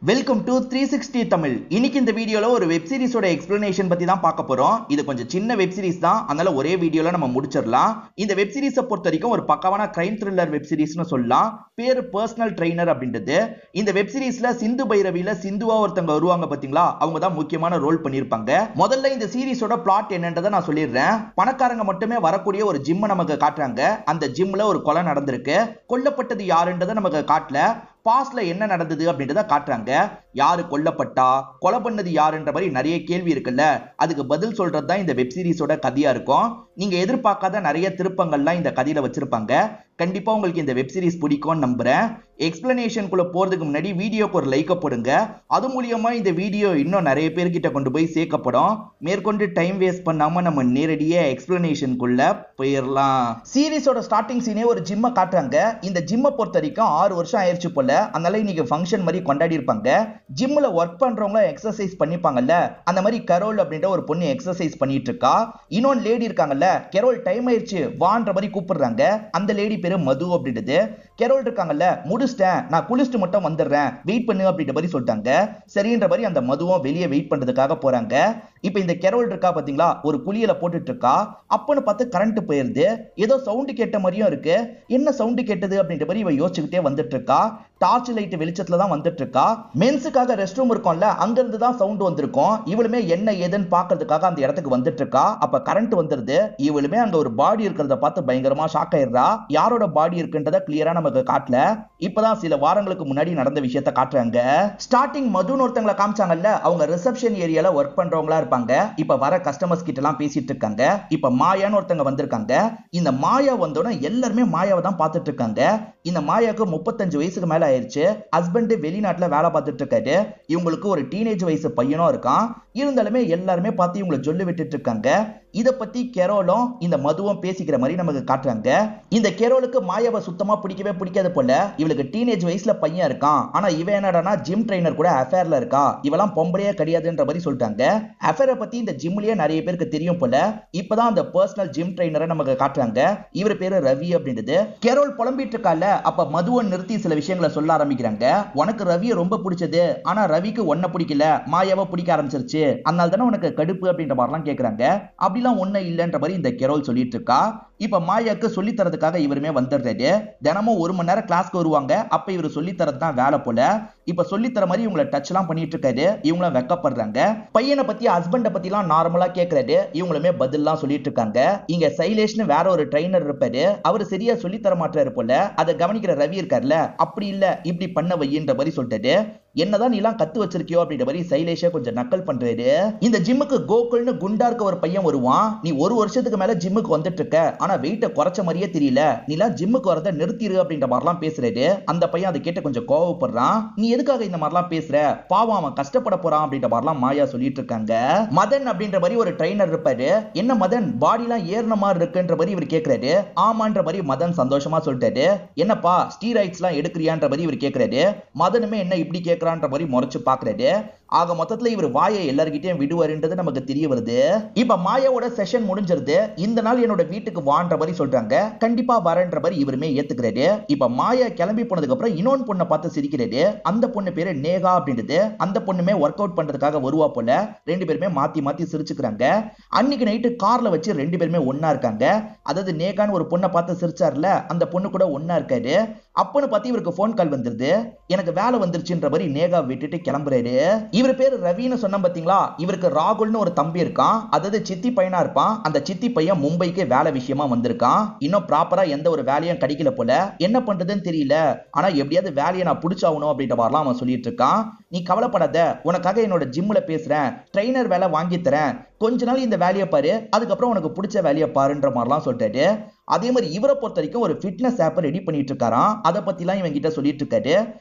Welcome to 360 Tamil. இன்னைக்கு இந்த வீடியோல ஒரு வெப் சீரிஸோட எக்ஸ்பிளனேஷன் பத்தி தான் பார்க்க போறோம். இது கொஞ்சம் சின்ன வெப் சீரிஸ் தான், அதனால ஒரே வீடியோல நம்ம முடிச்சிடலாம். இந்த வெப் சீரிஸை பொறுத்த வரைக்கும் ஒரு பக்காவான கிரைம் த்ரில்லர் வெப் சீரிஸ்னு சொல்லலாம். பேரு பர்சனல் ட்ரெயினர் அப்படின்றது. இந்த வெப் சீரிஸ்ல சிந்து பைரவில சிந்துவா ஒருத்தங்க வருவாங்க பாத்தீங்களா, அவங்க தான் முக்கியமான ரோல் பண்ணிருப்பாங்க. முதல்ல இந்த சீரிஸோட பிளாட் என்னன்றதை நான் சொல்லிடுறேன். பணக்காரங்க மட்டுமே வரக்கூடிய ஒரு ஜிம் நமக்கு காட்டுறாங்க. அந்த ஜிம்ல ஒரு கொலை நடந்திருக்கு. கொல்லப்பட்டது யாருன்றதை நமக்கு காட்டல. பாஸ்ட்ல என்ன நடந்தது அப்படின்றத காட்டுறாங்க. யாரு கொல்லப்பட்டா, கொலை பண்ணது யாருன்ற மாதிரி நிறைய கேள்வி இருக்குல்ல, அதுக்கு பதில் சொல்றது தான் இந்த வெப் சீரிஸோட கதையா இருக்கும். நீங்க எதிர்பார்க்காத நிறைய திருப்பங்கள்லாம் இந்த கதையில வச்சிருப்பாங்க. கண்டிப்பா உங்களுக்கு இந்த வெப் சீரிஸ் பிடிக்கும்னு நம்புறேன். எக்ஸ்பிளனேஷனுக்குள்ள போறதுக்கு முன்னாடி வீடியோக்கு ஒரு லைக் போடுங்க. அது மூலியமா இந்த வீடியோ இன்னும் நிறைய பேர்கிட்ட கொண்டு போய் சேர்க்கப்படும். மேற்கொண்டு டைம் வேஸ்ட் பண்ணாம நம்ம நேரடியா எக்ஸ்பிளனேஷனுக்குள்ள போயிடலாம். சீரிஸோட ஸ்டார்டிங் சீனே ஒரு ஜிம்மை காட்டுறாங்க. இந்த ஜிம்மை பொறுத்த வரைக்கும் 6 வருஷம் ஆயிடுச்சு போல. அதனால இன்னைக்கு ஃபங்க்ஷன் மாதிரி கொண்டாடி இருப்பாங்க. ஜிம்ல ஒர்க் பண்றவங்க எக்ஸசைஸ் பண்ணிப்பாங்கல்ல, அந்த மாதிரி கரோல் அப்படின்ற ஒரு பொண்ணு எக்ஸசைஸ் பண்ணிட்டு இருக்கா. இன்னொன்னு லேடி இருக்காங்கல்ல, கெரோல் டைம் ஆயிடுச்சு வான்ற மாதிரி கூப்பிடுறாங்க. அந்த லேடி பேரு மது அப்படின்றது. கெரோல் இருக்காங்கல்ல, முடிச்சிட்டேன், நான் குளிச்சுட்டு மட்டும் வந்துடுறேன், வெயிட் பண்ணு அப்படின்ற மாதிரி சொல்லிட்டாங்க. சரின்ற மாதிரி அந்த மதுவும் வெளியே வெயிட் பண்றதுக்காக போறாங்க. இப்ப இந்த கெரோல் இருக்கா பாத்தீங்களா, ஒரு குளியல போட்டுட்டு இருக்கா. அப்பன்னு பார்த்து கரண்ட் போயிருது. ஏதோ சவுண்ட் கேட்ட மாதிரியும் இருக்கு. என்ன சவுண்ட் கேட்டது அப்படின்ற மாதிரி இவ யோசிச்சுக்கிட்டே வந்துட்டு இருக்கா. டார்ச் லைட் வெளிச்சத்துல தான் வந்துட்டு இருக்கா. மென்ஸுக்காக ரெஸ்ட் ரூம் இருக்கும்ல, அங்க இருந்து தான் சவுண்ட் வந்திருக்கும். இவளுமே என்ன ஏதுன்னு பாக்குறதுக்காக அந்த இடத்துக்கு வந்துட்டு இருக்கா. அப்ப கரண்ட் வந்துருது. இவளுமே அங்க ஒரு பாடி இருக்கிறத பார்த்து பயங்கரமா ஷாக் ஆயிடுறா. யாரோட பாடி இருக்குன்றத கிளியரா நமக்கு காட்டல. இப்பதான் சில வாரங்களுக்கு முன்னாடி நடந்த விஷயத்தை காட்டுறாங்க. ஸ்டார்டிங் மதுன்னு ஒருத்தங்களை காமிச்சாங்கல்ல, அவங்க ரிசப்ஷன் ஏரியால ஒர்க் பண்றவங்களா இருப்பாங்க. இப்ப வர கஸ்டமர்ஸ் கிட்ட எல்லாம் பேசிட்டு இருக்காங்க. இப்ப மாயான்னு ஒருத்தங்க வந்திருக்காங்க. இந்த மாயா வந்தோட எல்லாருமே மாயாவை தான் பார்த்துட்டு இருக்காங்க. இந்த மாயாவுக்கு 35 வயசுக்கு மேல ஆயிருச்சு. ஹஸ்பண்ட் வெளிநாட்டுல வேலை பார்த்துட்டு இருக்காரு. இவங்களுக்கு ஒரு டீனேஜ் வயசு பையனும் இருக்கான். இருந்தாலுமே எல்லாருமே பார்த்து இவங்களை சொல்லி விட்டுட்டு இருக்காங்க. இத பத்தி கெரோலும் இந்த மதுவும் பேசிக்கிற மாதிரி நமக்கு காட்டுறாங்க. இந்த கெரோலுக்கு மாயாவை சுத்தமா பிடிக்கவே பிடிக்காது போல. இவளுக்கு டீனேஜ் வயசுல பையன் இருக்கான். ஆனா இவன் என்னடானா ஜிம் ட்ரெயினர் கூட அஃபேர்ல இருக்கா. இவெல்லாம் பொம்பளையே கிடையாதுன்ற மாதிரி சொல்லிட்டாங்க. அஃபேரை பத்தி இந்த ஜிம்லயே நிறைய பேருக்கு தெரியும் போல. இப்பதான் அந்த பர்சனல் ஜிம் ட்ரெயினரை நமக்கு காட்டுறாங்க. இவர் பேரு ரவி அப்படின்றது. கெரோல் புலம்பிட்டு இருக்கால, அப்ப மதுவை நிறுத்தி சில விஷயங்களை சொல்ல ஆரம்பிக்கிறாங்க. உனக்கு ரவியை ரொம்ப பிடிச்சது, ஆனா ரவிக்கு ஒன்ன பிடிக்கல, மாயாவை பிடிக்க ஆரம்பிச்சிருச்சு, அதனால தானே உனக்கு கடுப்பு அப்படின்ற மாதிரிலாம் கேட்கறாங்க. அப்படிலாம் ஒண்ணு இல்லைன்ற மாதிரி இந்த கெரோல் சொல்லிட்டு இருக்கா. இப்ப மாயாக்கு சொல்லி தரதுக்காக இவருமே வந்துடுறாரு. தினமும் 1 மணி நேரம் கிளாஸ்க்கு வருவாங்க. அப்ப இவர் சொல்லி தரது தான் வேலை போல. இப்ப சொல்லி தர மாதிரி இவங்களை டச் எல்லாம் பண்ணிட்டு இருக்காரு. இவங்களும் வெக்கப்படுறாங்க. பையனை பத்தி ஹஸ்பண்ட பத்தி எல்லாம் நார்மலா கேட்கறாரு. இவங்களுமே பதில்லாம் சொல்லிட்டு இருக்காங்க. இங்க சைலேஷ்னு வேற ஒரு ட்ரெயினர் இருப்பாரு. அவரு சரியா சொல்லி தர மாட்டாரு போல. அதை கவனிக்கிற ரவி இருக்காருல்ல, அப்படி இல்ல இப்படி பண்ண வையின்ற மாதிரி சொல்லிட்டாரு. என்னதான் நீ எல்லாம் கத்து வச்சிருக்கியோ அப்படின்ற மாதிரி சைலேஷா கொஞ்சம் நக்கல் பண்றாரு. இந்த ஜிம்முக்கு கோகுல்னு குண்டா இருக்க ஒரு பையன் வருவான். நீ 1 வருஷத்துக்கு மேல ஜிம்முக்கு வந்துட்டு இருக்க, ஆனா வெயிட்ட குறைச்ச மாதிரியே தெரியல, நீ எல்லாம் ஜிம்முக்கு வரத நிறுத்திரு அப்படின்ற மாதிரிலாம் பேசுறாரு. அந்த பையன் அதை கேட்டு கொஞ்சம் கோவப்படுறான். நீ எதுக்காக இந்த மாதிரிலாம் பேசுற, பாவம் அவன் கஷ்டப்பட போறான் அப்படின்ற மாதிரிலாம் மாயா சொல்லிட்டு இருக்காங்க. மதன் அப்படின்ற மாதிரி ஒரு ட்ரெயினர் இருப்பாரு. என்ன மதன் பாடி எல்லாம் ஏறின மாதிரி இருக்குன்ற மாதிரி இவர் கேட்கிறாரு. ஆமான்ற மாதிரி மதன் சந்தோஷமா சொல்லிட்டாரு. என்னப்பா ஸ்டீராய்ட்ஸ் எல்லாம் எடுக்கிறியான்ற மாதிரி இவர் கேட்கிறாரு. மதனுமே என்ன இப்படி கேட்கறான்ற மாதிரி முறைச்சு பாக்குறாரு. ஆக மொத்தத்துல இவர் வாயை எல்லார்கிட்டயும் விடுவாருன்றது நமக்கு தெரிய வருது. இப்ப மாயாவோட செஷன் முடிஞ்சிருது. இந்த நாள் என்னோட வீட்டுக்கு வான்ற மாதிரி சொல்றாங்க. கண்டிப்பா வரன்ற மாதிரி இவருமே ஏத்துக்கிறாரு. இப்ப மாயா கிளம்பி போனதுக்கு அப்புறம் இன்னொன்னு பொண்ணை பார்த்து சிரிக்கிறாரு. அந்த பொண்ணு பேரு நேகா அப்படின்றது. அந்த பொண்ணுமே ஒர்க் அவுட் பண்றதுக்காக வருவா போல. 2 பேருமே மாத்தி மாத்தி சிரிச்சுக்கிறாங்க. அன்னைக்கு நைட்டு கார்ல வச்சு 2 பேருமே ஒன்னா இருக்காங்க. அதாவது நேகான்னு ஒரு பொண்ணை பார்த்து சிரிச்சார்ல, அந்த பொண்ணு கூட ஒன்னா இருக்காரு. அப்பன்னு பார்த்து இவருக்கு போன் கால் வந்துருது. எனக்கு வேலை வந்துருச்சுன்ற மாதிரி நேகா விட்டுட்டு கிளம்புறாரு. இவர் பேரு ரவின்னு சொன்ன பாத்தீங்களா, இவருக்கு ராகுல்னு ஒரு தம்பி இருக்கான். அதாவது சித்தி பையனா இருப்பான். அந்த சித்தி பையன் மும்பைக்கு வேலை விஷயமா வந்திருக்கான். இன்னும் ப்ராப்பரா எந்த ஒரு வேலையும் கிடைக்கல போல. என்ன பண்றதுன்னு தெரியல, ஆனா எப்படியாவது வேலையை நான் பிடிச்சாகணும் அப்படின்ற மாதிரிலாம் அவன் சொல்லிட்டு இருக்கான். நீ கவலைப்படாத, உனக்காக என்னோட ஜிம்ல பேசுறேன், ட்ரெயினர் வேலை வாங்கி தரேன், கொஞ்ச நாள் இந்த வேலையை பாரு, அதுக்கப்புறம் உனக்கு பிடிச்ச வேலையை பாருன்ற மாதிரிலாம் சொல்லிட்டாரு. அதே மாதிரி இவரை பொறுத்த வரைக்கும் ஒரு ஃபிட்னஸ் ஆப் ரெடி பண்ணிட்டு இருக்காராம். அதை பத்திலாம் இவங்க கிட்ட சொல்லிட்டு இருக்காரு.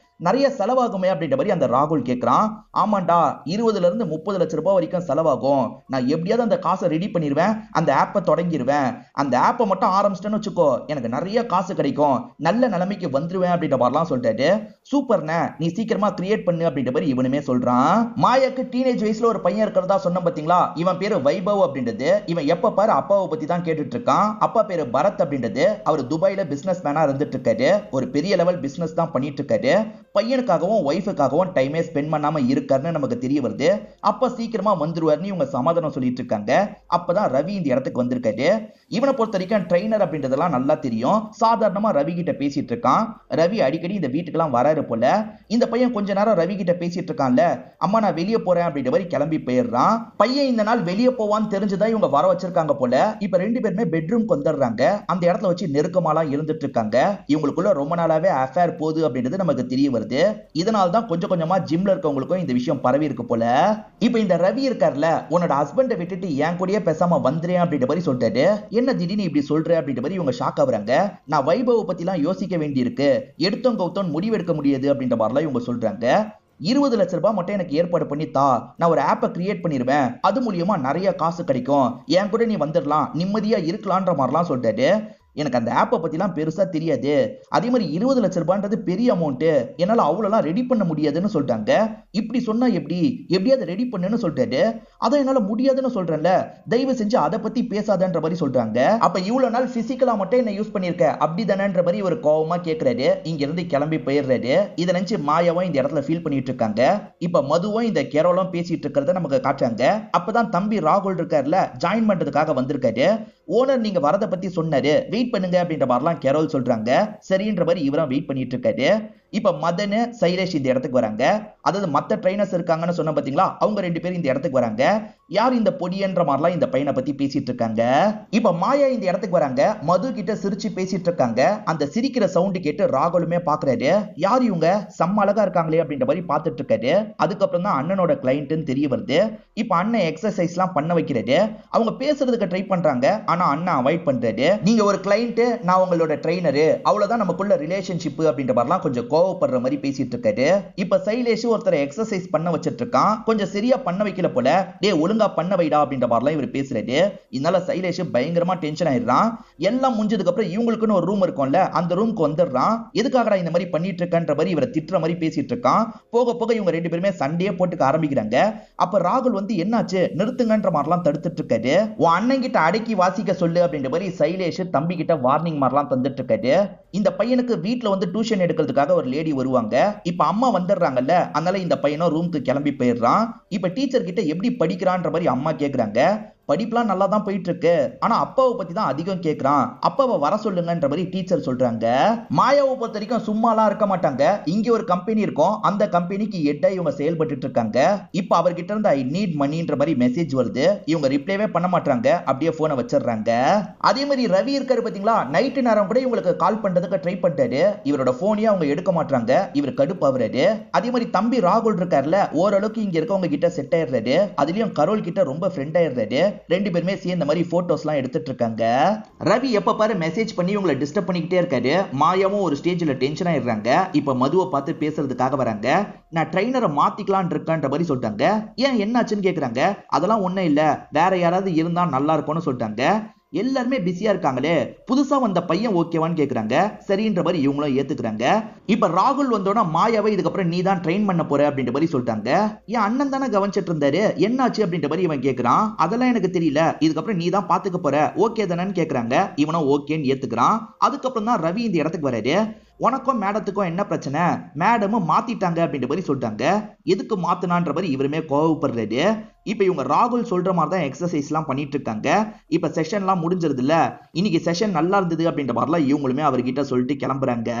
நிறைய செலவாகுமே அப்படின்ற மாதிரி அந்த ராகுல் கேட்கிறான். ஆமாண்டா, 20 இருந்து 30 லட்சம் ரூபாய் வரைக்கும் செலவாகும். நான் எப்படியாவது அந்த காசை ரெடி பண்ணிடுவேன், அந்த ஆப்பை தொடங்கிடுவேன். அந்த ஆப்பை மட்டும் ஆரம்பிச்சிட்டேன்னு வச்சுக்கோ, எனக்கு நிறைய காசு கிடைக்கும், நல்ல நிலைமைக்கு வந்துருவேன் அப்படின்ற மாதிரிலாம் சொல்லிட்டாரு. சூப்பர்ண்ணே, நீ சீக்கிரமா கிரியேட் பண்ணு அப்படின்ற மாதிரி இவனுமே சொல்றான். மாயாக்கு டீனேஜ் வயசுல ஒரு பையன் இருக்கிறதா சொன்ன பாத்தீங்களா, இவன் பேரு வைபவ் அப்படின்றது. இவன் எப்ப பாரு அப்பாவை பத்தி தான் கேட்டுட்டு இருக்கான். அப்பா பேரு பரத் அப்படின்றது. அவர் துபாயில பிசினஸ் மேனா இருந்துட்டு இருக்காரு. ஒரு பெரிய லெவல் பிசினஸ் தான் பண்ணிட்டு இருக்காரு. பையனுக்காகவும் ஒய்ஃபுக்காகவும் டைமே ஸ்பெண்ட் பண்ணாம இருக்காருன்னு நமக்கு தெரிய வருது. அப்ப சீக்கிரமா வந்துருவாருன்னு இவங்க சமாதானம் சொல்லிட்டு இருக்காங்க. அப்பதான் ரவி இந்த இடத்துக்கு வந்திருக்காரு. இவனை பொறுத்த வரைக்கும் ட்ரெயினர் அப்படின்றதெல்லாம் நல்லா தெரியும். சாதாரணமா ரவி கிட்ட பேசிட்டு இருக்கான். ரவி அடிக்கடி இந்த வீட்டுக்கெல்லாம் வராரு போல. இந்த பையன் கொஞ்ச நேரம் ரவி கிட்ட பேசிட்டு இருக்கான்ல, அம்மா நான் வெளியே போறேன் அப்படின்ற மாதிரி கிளம்பி போயிடுறான். பையன் இந்த நாள் வெளியே போவான்னு தெரிஞ்சுதான் இவங்க வர வச்சிருக்காங்க போல. இப்ப ரெண்டு பேருமே பெட்ரூம்க்கு வந்துடுறாங்க. அந்த இடத்துல வச்சு நெருக்கமாலாம் இருந்துட்டு இருக்காங்க. இவங்களுக்குள்ள ரொம்ப நாளாவே அஃபேர் போகுது அப்படின்றது நமக்கு தெரிய வருது. இதனால தான் கொஞ்சம் கொஞ்சமா ஜிம்ல இருக்கவங்களுக்கும் இந்த விஷயம் பரவி இருக்கு போல. இப்ப இந்த ரவி இருக்கார்ல, உன்னோட ஹஸ்பண்டை விட்டுட்டு என் கூடயே பேசாம வந்துறேன் அப்படின்ற மாதிரி சொல்லிட்டாரு. என்ன திடீர்னு இப்படி சொல்ற அப்படின்ற மாதிரி இவங்க ஷாக் ஆகுறாங்க. நான் வைபவ பத்தி எல்லாம் யோசிக்க வேண்டி இருக்கு, எடுத்தோம் கவுத்தோம் முடிவெடுக்க முடியாது அப்படின்ற மாதிரிலாம் இவங்க சொல்றாங்க. 20 லட்ச ரூபாய் மட்டும் எனக்கு ஏற்பாடு பண்ணி தா, நான் ஒரு ஆப்பை கிரியேட் பண்ணிடுவேன், அது மூலியமா நிறைய காசு கிடைக்கும், என் கூட நீ வந்துடலாம், நிம்மதியா இருக்கலான்ற மாதிரிலாம் சொல்லிட்டாரு. எனக்கு அந்த ஆப்பை பத்திலாம் பெருசா தெரியாது. அதே மாதிரி 20 லட்ச ரூபான்றது பெரிய அமௌண்ட், என்னால அவ்வளோலாம் ரெடி பண்ண முடியாதுன்னு சொல்லிட்டாங்க. இப்படி சொன்னா எப்படியாவது ரெடி பண்ணுன்னு சொல்லிட்டாரு. அதான் என்னால முடியாதுன்னு சொல்றேன்ல, தயவு செஞ்சு அதை பத்தி பேசாதன்ற மாதிரி சொல்றாங்க. அப்ப இவ்வளவு நாள் பிசிக்கலா மட்டும் என்ன யூஸ் பண்ணிருக்க அப்படிதானன்ற மாதிரி ஒரு கோவமா கேட்கிறாரு. இங்க இருந்து கிளம்பி போயிடுறாரு. இதை நினைச்சு மாயாவும் இந்த இடத்துல ஃபீல் பண்ணிட்டு இருக்காங்க. இப்ப மதுவும் இந்த கேரோலும் பேசிட்டு இருக்கிறத நமக்கு காட்டுறாங்க. அப்பதான் தம்பி ராகுல் இருக்காருல, ஜாயின் பண்றதுக்காக வந்திருக்காரு. ஓனர் நீங்க வரத பத்தி சொன்னாரு, வெயிட் பண்ணுங்க அப்படின்ற மாதிரிலாம் கேரோல் சொல்றாங்க. சரின்ற மாதிரி இவரும் வெயிட் பண்ணிட்டு இருக்காரு. இப்ப மதன் சைலேஷ் இந்த இடத்துக்கு வராங்க. அதாவது மத்த ட்ரைனர்ஸ் இருக்காங்கன்னு சொன்ன பாத்தீங்களா, அவங்க ரெண்டு பேரும் இந்த இடத்துக்கு வராங்க. யார் இந்த பொடியன்ற மாதிரிலாம் இந்த பையனை பத்தி பேசிட்டு இருக்காங்க. இப்ப மாயா இந்த இடத்துக்கு வராங்க. மது கிட்ட சிரிச்சு பேசிட்டு இருக்காங்க. அந்த சிரிக்கிற சவுண்ட் கேட்டு ராகுலுமே பாக்குறாரு. யார் இவங்க, செம்ம அழகா இருக்காங்களே அப்படின்ற மாதிரி பாத்துட்டு இருக்காரு. அதுக்கப்புறம் தான் அண்ணனோட கிளைண்ட்னு தெரிய வருது. இப்ப அண்ணன் எக்ஸசைஸ் எல்லாம் பண்ண வைக்கிறாரு. அவங்க பேசுறதுக்கு ட்ரை பண்றாங்க, ஆனா அண்ணன் அவாய்ட் பண்றாரு. நீங்க ஒரு கிளைண்ட், நான் உங்களோட ட்ரெயினரு, அவ்வளவுதான் நமக்குள்ள ரிலேஷன்ஷிப் அப்படின்ற மாதிரிலாம் கொஞ்சம் கோவப்படுற மாதிரி பேசிட்டு இருக்காரு. இப்ப சைலேஷ் ஒருத்தரை எக்ஸசைஸ் பண்ண வச்சிட்டு இருக்கான். கொஞ்சம் சரியா பண்ண வைக்கல போல, டே ஒழுங்கா பண்ண வைடா அப்படின்ற மாதிரிலாம் இவர் பேசுறாரு. இதனால சைலேஷ் பயங்கரமா டென்ஷன் ஆயிடுறான். எல்லாம் முடிஞ்சதுக்கு அப்புறம் இவங்களுக்குன்னு ஒரு ரூம் இருக்கும்ல, அந்த ரூமுக்கு வந்துடுறான். எதுக்காகடா இந்த மாதிரி பண்ணிட்டு இருக்கன்ற மாதிரி இவரை திட்டுற மாதிரி பேசிட்டு இருக்கான். போக போக இவங்க ரெண்டு பேருமே சண்டையே போட்டுக்க ஆரம்பிக்கிறாங்க. அப்ப ராகுல் வந்து என்னாச்சு நிறுத்துங்கன்ற மாதிரிலாம் தடுத்துட்டு இருக்காரு. உன் அண்ணன் கிட்ட அடக்கி வாசிக்க சொல்லு அப்படின்ற மாதிரி சைலேஷ் தம்பி கிட்ட வார்னிங் மாதிரிலாம் தந்துட்டு இருக்காரு. இந்த பையனுக்கு வீட்டுல வந்து டியூஷன் எடுக்கிறதுக்காக ஒரு லேடி வருவாங்க. இப்ப அம்மா வந்துடுறாங்கல்ல, அதனால இந்த பையனும் ரூமுக்கு கிளம்பி போயிடுறான். இப்ப டீச்சர் கிட்ட எப்படி படிக்கிறான்ற மாதிரி அம்மா கேக்குறாங்க. படிப்புலாம் நல்லா தான் போயிட்டு இருக்கு, ஆனா அப்பாவை பத்தி தான் அதிகம் கேட்கிறான், அப்பாவை வர சொல்லுங்கன்ற மாதிரி டீச்சர் சொல்றாங்க. மாயாவை பொறுத்த வரைக்கும் சும்மாலாம் இருக்க மாட்டாங்க. இங்க ஒரு கம்பெனி இருக்கும், அந்த கம்பெனிக்கு ஹெட்டா இவங்க செயல்பட்டு இருக்காங்க. இப்ப அவர்கிட்ட இருந்து ஐ நீட் மணின்ற மாதிரி மெசேஜ் வருது. இவங்க ரிப்ளைவே பண்ண மாட்டாங்க, அப்படியே போனை வச்சிடுறாங்க. அதே மாதிரி ரவி இருக்காரு பாத்தீங்களா, நைட்டு நேரம் கூட இவங்களுக்கு கால் பண்றதுக்கு ட்ரை பண்ணிட்டாரு. இவரோட போனையே அவங்க எடுக்க மாட்டாங்க. இவர் கடுப்பாகிறாரு. அதே மாதிரி தம்பி ராகுல் இருக்காருல, ஓரளவுக்கு இங்க இருக்கவங்க கிட்ட செட் ஆயிடுறாரு. அதுலயும் கரோல் கிட்ட ரொம்ப ஃப்ரெண்ட் ஆயிடுறாரு. ரெண்டு பேருமே சேர்ந்த மாதிரி போட்டோஸ்லாம் எடுத்துட்டு இருக்காங்க. ரவி எப்ப பாரு மெசேஜ் பண்ணி உங்களை டிஸ்டர்ப் பண்ணிக்கிட்டே இருக்காரு. மாயாவும் ஒரு ஸ்டேஜ்ல டென்ஷன் ஆயிடுறாங்க. இப்ப மதுவை பார்த்து பேசுறதுக்காக வராங்க. நான் ட்ரெயினரை மாத்திக்கலான் இருக்கன்ற மாதிரி சொல்லிட்டாங்க. ஏன் என்னாச்சுன்னு கேக்குறாங்க. அதெல்லாம் ஒண்ணும் இல்ல, வேற யாராவது இருந்தா நல்லா இருக்கும்னு சொல்லிட்டாங்க. எல்லாருமே பிஸியா இருக்காங்களே, புதுசா வந்த பையன் ஓகேவான்னு கேக்குறாங்க. சரின்ற மாதிரி இவங்களும் ஏத்துக்கிறாங்க. இப்ப ராகுல் வந்தோன்னா மாயாவை இதுக்கப்புறம் நீ தான் ட்ரெயின் பண்ண போற அப்படின்ற மாதிரி சொல்லிட்டாங்க. என் அண்ணன் தானே கவனிச்சிட்டு இருந்தாரு, என்னாச்சு அப்படின்ற மாதிரி இவன் கேக்குறான். அதெல்லாம் எனக்கு தெரியல, இதுக்கப்புறம் நீ தான் பாத்துக்க போற, ஓகே தானேன்னு கேக்குறாங்க. இவனும் ஓகேன்னு ஏத்துக்கிறான். அதுக்கப்புறம் தான் ரவி இந்த இடத்துக்கு வராரு. உனக்கும் மேடத்துக்கும் என்ன பிரச்சனை, மேடமும் மாத்திட்டாங்க அப்படின்ற மாதிரி சொல்லிட்டாங்க. எதுக்கு மாத்தினான்ற மாதிரி இவருமே கோவப்படுறாரு. இப்ப இவங்க ராகுல் சொல்ற மாதிரி தான் எக்ஸசைஸ் எல்லாம் பண்ணிட்டு இருக்காங்க. இப்ப செஷன் எல்லாம் முடிஞ்சிருது இல்ல, இன்னைக்கு செஷன் நல்லா இருந்தது அப்படின்ற மாதிரிலாம் இவங்களுமே அவர்கிட்ட சொல்லிட்டு கிளம்புறாங்க.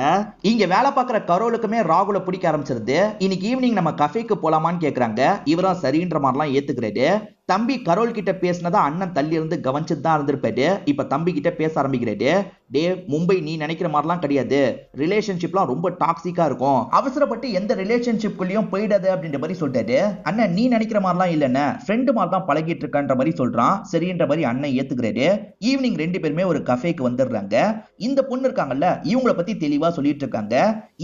இங்க வேலை பார்க்குற கரோலுக்குமே ராகுலை பிடிக்க ஆரம்பிச்சிருது. இன்னைக்கு ஈவினிங் நம்ம கஃபேக்கு போலாமான்னு கேக்குறாங்க. இவரும் சரின்ற மாதிரிலாம் ஏத்துக்கிறாரு. தம்பி கரோல் கிட்ட பேசினதா அண்ணன் தள்ளி இருந்து கவனிச்சுட்டு தான் இருந்திருப்பாரு. இப்ப தம்பி கிட்ட பேச ஆரம்பிக்கிறாரு. டே மும்பை நீ நினைக்கிற மாதிரிலாம் கிடையாது, ரிலேஷன்ஷிப்லாம் ரொம்ப டாக்ஸிக்கா இருக்கும், அவசரப்பட்டு எந்த ரிலேஷன்ஷிப்குள்ளேயும் போயிடாது அப்படின்ற மாதிரி சொல்லிட்டாரு. அண்ணன் நீ நினைக்கிற மாதிரிலாம் இல்லைன்னு ஃப்ரெண்டு மாதிரி தான் பழகிட்டு இருக்கான்ற மாதிரி சொல்றான். சரின்ற மாதிரி அண்ணன் ஏத்துக்கிறாரு. ஈவினிங் ரெண்டு பேருமே ஒரு கஃபேக்கு வந்துடுறாங்க. இந்த பொண்ணு இருக்காங்கல்ல, இவங்களை பத்தி தெளிவா சொல்லிட்டு இருக்காங்க.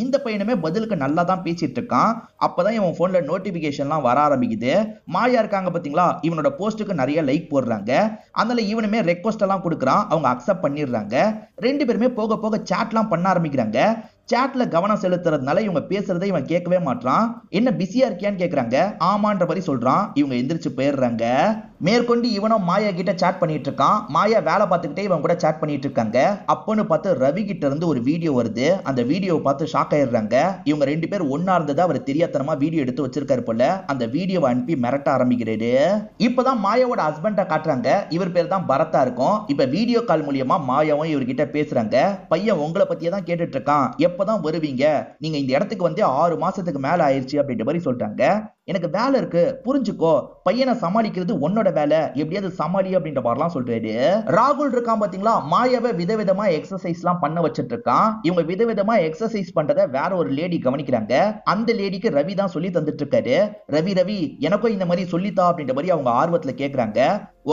இந்த பையனுமே பதிலுக்கு நல்லா தான் பேசிட்டு இருக்கான். அப்பதான் இவன் போன்ல நோட்டிபிகேஷன்லாம் வர ஆரம்பிக்குது. மாயா இருக்காங்க பாத்தீங்களா, இவனோட போஸ்ட்டுக்கு நிறைய லைக் போடுறாங்க. அதனால இவனுமே ரெக்வஸ்ட் எல்லாம் கொடுக்குறான். அவங்க அக்செப்ட் பண்ணிடுறாங்க. ரெண்டு பேருமே போக போக சாட்லாம் பண்ண ஆரம்பிக்கிறாங்க. சாட்ல கவனம் செலுத்துறதுனால இவங்க பேசுறதை இவன் கேட்கவே மாட்டான். என்ன பிஸியா இருக்கியான்னு கேக்குறாங்க. ஆமான்ற மாதிரி சொல்றான். இவங்க எந்திரிச்சு போயிடுறாங்க. மேற்கொண்டு இவனும் மாயா கிட்ட சாட் பண்ணிட்டு இருக்கான். மாயா வேலை பார்த்துக்கிட்டே இவன் கூட சாட் பண்ணிட்டு இருக்காங்க. அப்பன்னு பார்த்து ரவி கிட்ட இருந்து ஒரு வீடியோ வருது. அந்த வீடியோவை பார்த்து ஷாக் ஆயிடுறாங்க. இவங்க 2 பேர் ஒன்னா இருந்தது அவர் தெரியாதனமா வீடியோ எடுத்து வச்சிருக்காரு போல. அந்த வீடியோவை அனுப்பி மிரட்ட ஆரம்பிக்கிறாரு. இப்பதான் மாயாவோட ஹஸ்பண்ட காட்டுறாங்க. இவர் பேர் தான் பரத்தா இருக்கும். இப்ப வீடியோ கால் மூலியமா மாயாவும் இவர்கிட்ட பேசுறாங்க. பையன் உங்களை பத்தியே தான் கேட்டுட்டு இருக்கான். எப்பதான் வருவீங்க? நீங்க இந்த இடத்துக்கு வந்து 6 மாசத்துக்கு மேல ஆயிடுச்சு அப்படின்ற மாதிரி சொல்றாங்க. எனக்கு வேலை இருக்கு புரிஞ்சுக்கோ, பையனை சமாளிக்கிறது உன்னோட வேலை, எப்படியாவது சமாளி அப்படின்ற மாதிரிலாம் சொல்றாரு. ராகுல் இருக்கான் பாத்தீங்களா, மாயாவை விதவிதமா எக்ஸசைஸ் எல்லாம் பண்ண வச்சிட்டு இருக்கான். இவங்க விதவிதமா எக்ஸசைஸ் பண்றத வேற ஒரு லேடி கவனிக்கிறாங்க. அந்த லேடிக்கு ரவி தான் சொல்லி தந்துட்டு இருக்காரு. ரவி எனக்கும் இந்த மாதிரி சொல்லித்தா அப்படின்ற மாதிரி அவங்க ஆர்வத்துல கேக்குறாங்க.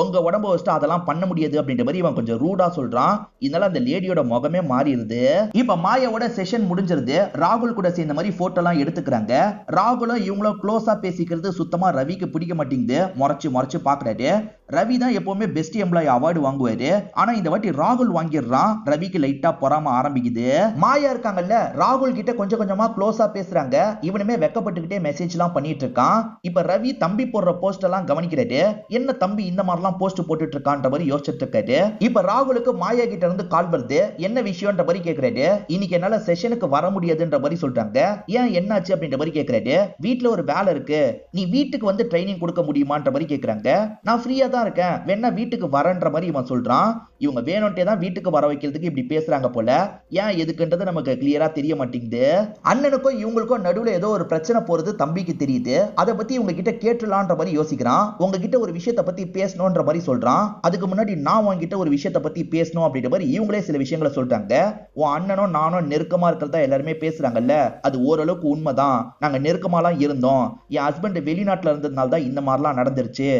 உங்க உடம்பு வச்சுட்டு அதெல்லாம் பண்ண முடியாது அப்படின்ற மாதிரி இவன் கொஞ்சம் ரூடா சொல்றான். இதனால அந்த லேடியோட முகமே மாறிடுது. இப்ப மாயாவோட செஷன் முடிஞ்சிருது. ராகுல் கூட சேர்ந்த மாதிரி போட்டோ எல்லாம் எடுத்துக்கிறாங்க. ராகுலும் இவங்களும் க்ளோஸா பேசிக்கிறது சுத்தமா ரவிக்கு பிடிக்க மாட்டேங்குது. முறைச்சு பாக்குறாரு. ரவி தான் எப்பவுமே பெஸ்ட் எம்ப்ளாயி அவார்டு வாங்குவாரு. ஆனா இந்த வாட்டி ராகுல் வாங்கிடுறான். ரவிக்கு லைட்டா பொறாம ஆரம்பிக்குது. மாயா இருக்காங்கல்ல, ராகுல் கிட்ட கொஞ்சம் கொஞ்சமா க்ளோஸா பேசுறாங்க. இவனுமே வெக்கப்பட்டுக்கிட்டே மெசேஜ் எல்லாம் பண்ணிட்டு இருக்கான். இப்ப ரவி தம்பி போடுற போஸ்ட் எல்லாம் கவனிக்கிறாரு. என்ன தம்பி இந்த மாதிரிலாம் போஸ்ட் போட்டுட்டு இருக்கான்ற மாதிரி யோசிச்சுட்டு இருக்காரு. இப்ப ராகுலுக்கு மாயா கிட்ட இருந்து கால் வருது. என்ன விஷயம்ன்ற மாதிரி கேக்குறாரு. இன்னைக்கு என்னால செஷனுக்கு வர முடியாதுன்ற மாதிரி சொல்றாங்க. ஏன் என்னாச்சு அப்படின்ற மாதிரி கேக்குறாரு. வீட்டுல ஒரு வேலை இருக்கு, நீ வீட்டுக்கு வந்து ட்ரைனிங் கொடுக்க முடியுமான்ற மாதிரி கேக்குறாங்க. நான் ஃப்ரீயா தான் இருக்கேன், வேணா வீட்டுக்கு வரன்ற மாதிரி இவன் சொல்றான். இவங்க வேணும்ட்டே தான் வீட்டுக்கு வர வைக்கிறதுக்கு இப்படி பேசுறாங்க போல. ஏன் எதுக்குன்றது நமக்கு கிளியரா தெரிய மாட்டேங்குது. அண்ணனுக்கும் இவங்களுக்கும் நடுவுல ஏதோ ஒரு பிரச்சனை போறது தம்பிக்கு தெரியுது. அதை பத்தி இவங்க கிட்ட கேட்டலான்ற மாதிரி யோசிக்கிறான். உங்ககிட்ட ஒரு விஷயத்தை பத்தி பேசணும்ன்ற மாதிரி சொல்றான். அதுக்கு முன்னாடி நான் உங்ககிட்ட ஒரு விஷயத்தை பத்தி பேசணும் அப்படின்ற மாதிரி இவங்களே சில விஷயங்களை சொல்றாங்க. உன் அண்ணனும் நானும் நெருக்கமா இருக்கிறதா எல்லாருமே பேசுறாங்கல்ல, அது ஓரளவுக்கு உண்மைதான். நாங்க நெருக்கமாலாம் இருந்தோம். என் ஹஸ்பண்ட் வெளிநாட்டுல இருந்ததுனால தான் இந்த மாதிரிலாம் நடந்துருச்சு.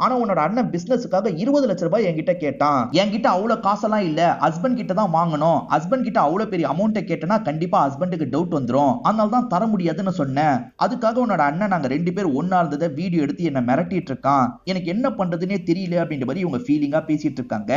ஆனா உன்னோட அண்ணன் பிசினஸுக்காக 20 லட்சம் ரூபாய் என்கிட்ட கேட்டான். என்கிட்ட அவ்வளவு காசெல்லாம் இல்ல, ஹஸ்பண்ட் கிட்ட தான் வாங்கணும். ஹஸ்பண்ட் கிட்ட அவ்வளவு பெரிய அமௌண்ட்டை கேட்டனா கண்டிப்பா ஹஸ்பண்டுக்கு டவுட் வந்துரும். அதனால தான் தர முடியாதுன்னு சொன்னேன். அதுக்காக உன்னோட அண்ணன் நாங்க 2 பேர் ஒன்னா இருந்ததை வீடியோ எடுத்து என்ன மிரட்டிட்டு இருக்கான். எனக்கு என்ன பண்றதுன்னே தெரியல அப்படின்ற மாதிரி இவங்க ஃபீலிங்கா பேசிட்டு இருக்காங்க.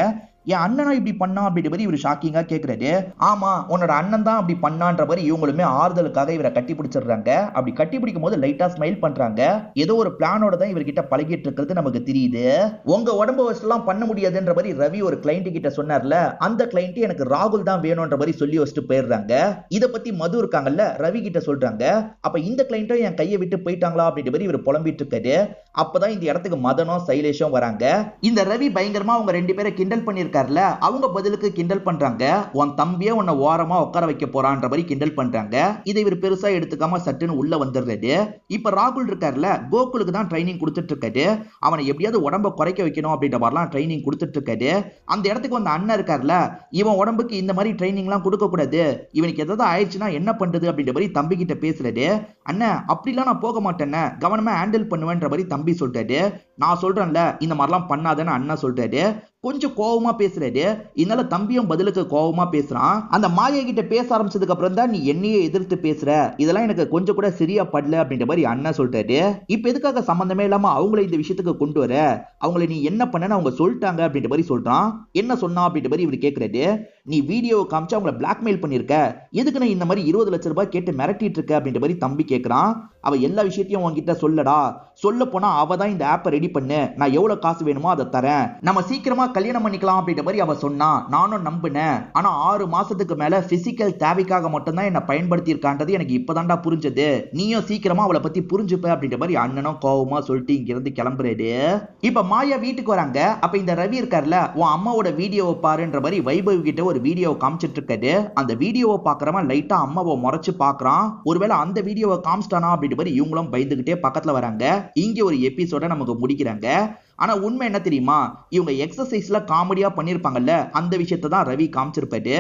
என் அண்ணனா இப்படி பண்ணா அப்படின்ற மாதிரி இவர் ஷாக்கிங்கா கேக்குறாரு. ஆமா உன்னோட அண்ணன் தான் அப்படி பண்ணான்ற மாதிரி இவங்களுமே ஆறுதலுக்காக இவரை கட்டி பிடிச்சிடுறாங்க. அப்படி கட்டி பிடிக்கும் போது லைட்டா ஸ்மைல் பண்றாங்க. ஏதோ ஒரு பிளானோட தான் இவர்கிட்ட பழகிட்டு இருக்கிறது நமக்கு தெரியுது. உங்க உடம்பு வச்சுலாம் பண்ண முடியாதுன்ற மாதிரி ரவி ஒரு கிளைண்ட் கிட்ட சொன்னார்ல, அந்த கிளைண்ட் எனக்கு ராகுல் தான் வேணும்ன்ற மாதிரி சொல்லி வச்சுட்டு போயிடுறாங்க. இத பத்தி மது இருக்காங்கல்ல, ரவி கிட்ட சொல்றாங்க. அப்ப இந்த கிளைண்ட்டும் என் கையை விட்டு போயிட்டாங்களா அப்படின்ற மாதிரி இவர் புலம்பிட்டு இருக்காரு. அப்பதான் இந்த இடத்துக்கு மதனும் சைலேஷும் வராங்க. இந்த ரவி பயங்கரமா அவங்க 2 பேரை கிண்டல் பண்ணி இருக்கார்ல, அவங்க பதிலுக்கு கிண்டல் பண்றாங்க. உன் தம்பியே உன்னை ஓரமா உட்கார வைக்க போறான்ற மாதிரி கிண்டல் பண்றாங்க. இதை இவர் பெருசா எடுத்துக்காம சட்டுன்னு உள்ள வந்துடுறாரு. இப்ப ராகுல் இருக்கார்ல, கோகுலுக்கு தான் ட்ரைனிங் கொடுத்துட்டு இருக்காரு. அவனை எப்படியாவது உடம்ப குறைக்க வைக்கணும் அப்படின்ற மாதிரிலாம் ட்ரைனிங் கொடுத்துட்டு இருக்காரு. அந்த இடத்துக்கு வந்த அண்ணன் இருக்கார்ல, இவன் உடம்புக்கு இந்த மாதிரி ட்ரைனிங் எல்லாம் கொடுக்க கூடாது, இவனுக்கு ஏதாவது ஆயிடுச்சுன்னா என்ன பண்றது அப்படின்ற மாதிரி தம்பி கிட்ட பேசுறாரு. அண்ணன் அப்படிலாம் நான் போக மாட்டேன்னு, கவனமா ஹேண்டில் பண்ணுவேன்ற மாதிரி தம்பி சொல்றாரு. நான் சொல்றேன்ல இந்த மாதிரிலாம் பண்ணாதேன்னு அண்ணன் சொல்றாரு. கொஞ்சம் கோவமா பேசுறாரு. இதனால தம்பியும் பதிலுக்கு கோவமா பேசுறான். அந்த மாயை கிட்ட பேச ஆரம்பிச்சதுக்கு அப்புறம் தான் நீ என்னையே எதிர்த்து பேசுற, இதெல்லாம் எனக்கு கொஞ்சம் கூட சரியா படல அப்படின்ற மாதிரி அண்ணன் சொல்றாரு. இப்ப எதுக்காக சம்பந்தமே இல்லாம அவங்கள இந்த விஷயத்துக்கு கொண்டு வர, அவங்கள நீ என்ன பண்ணன்னு அவங்க சொல்லிட்டாங்க அப்படின்ற மாதிரி சொல்றான். என்ன சொன்னா அப்படின்ற மாதிரி இவர் கேக்குறாரு. நீ வீடியோவை காமிச்சு அவங்கள பிளாக்மெயில் பண்ணிருக்க, எதுக்கு நான் இந்த மாதிரி 20 லட்சம் ரூபாய் கேட்டு மிரட்டிட்டு இருக்க அப்படின்ற மாதிரி தம்பி கேட்கிறான். அவ எல்லா விஷயத்தையும் உன்கிட்ட சொல்லடா, சொல்ல போனா அவ தான் இந்த ஆப்பை ரெடி பண்ணு, நான் எவ்வளவு காசு வேணுமோ அதை தரேன், நம்ம சீக்கிரமா கல்யாணம் பண்ணிக்கலாம் அப்படின்ற மாதிரி அவ சொன்னா. நானும் நம்பினேன். ஆனா 6 மாசத்துக்கு மேல பிசிக்கல் தேவைக்காக மட்டும்தான் என்ன பயன்படுத்தி இருக்கான்றது எனக்கு இப்பதான்டா புரிஞ்சது. நீயும் சீக்கிரமா அவளை பத்தி புரிஞ்சுப்ப அப்படின்ற மாதிரி அண்ணனும் கோவமா சொல்லிட்டு இங்க இருந்து கிளம்புறாரு. இப்ப மாயா வீட்டுக்கு வராங்க. அப்ப இந்த ரவி இருக்கார்ல, உன் அம்மாவோட வீடியோவை பாருன்ற மாதிரி வைபவ் கிட்ட ஒரு வீடியோவை காமிச்சிட்டு இருக்காரு. அந்த வீடியோவை பாக்குறவன் லைட்டா அம்மாவை முறைச்சு பாக்குறான். ஒருவேளை அந்த வீடியோவை காமிச்சிட்டானா அப்படின்ற மாதிரி இவங்களும் பயந்துகிட்டே பக்கத்துல வராங்க. இங்க ஒரு எபிசோட நமக்கு முடிக்கிறாங்க. ஆனா உண்மை என்ன தெரியுமா, இவங்க எக்ஸசைஸ்ல காமெடியா பண்ணிருப்பாங்கல்ல, அந்த விஷயத்தை தான் ரவி காமிச்சிருப்பாரு.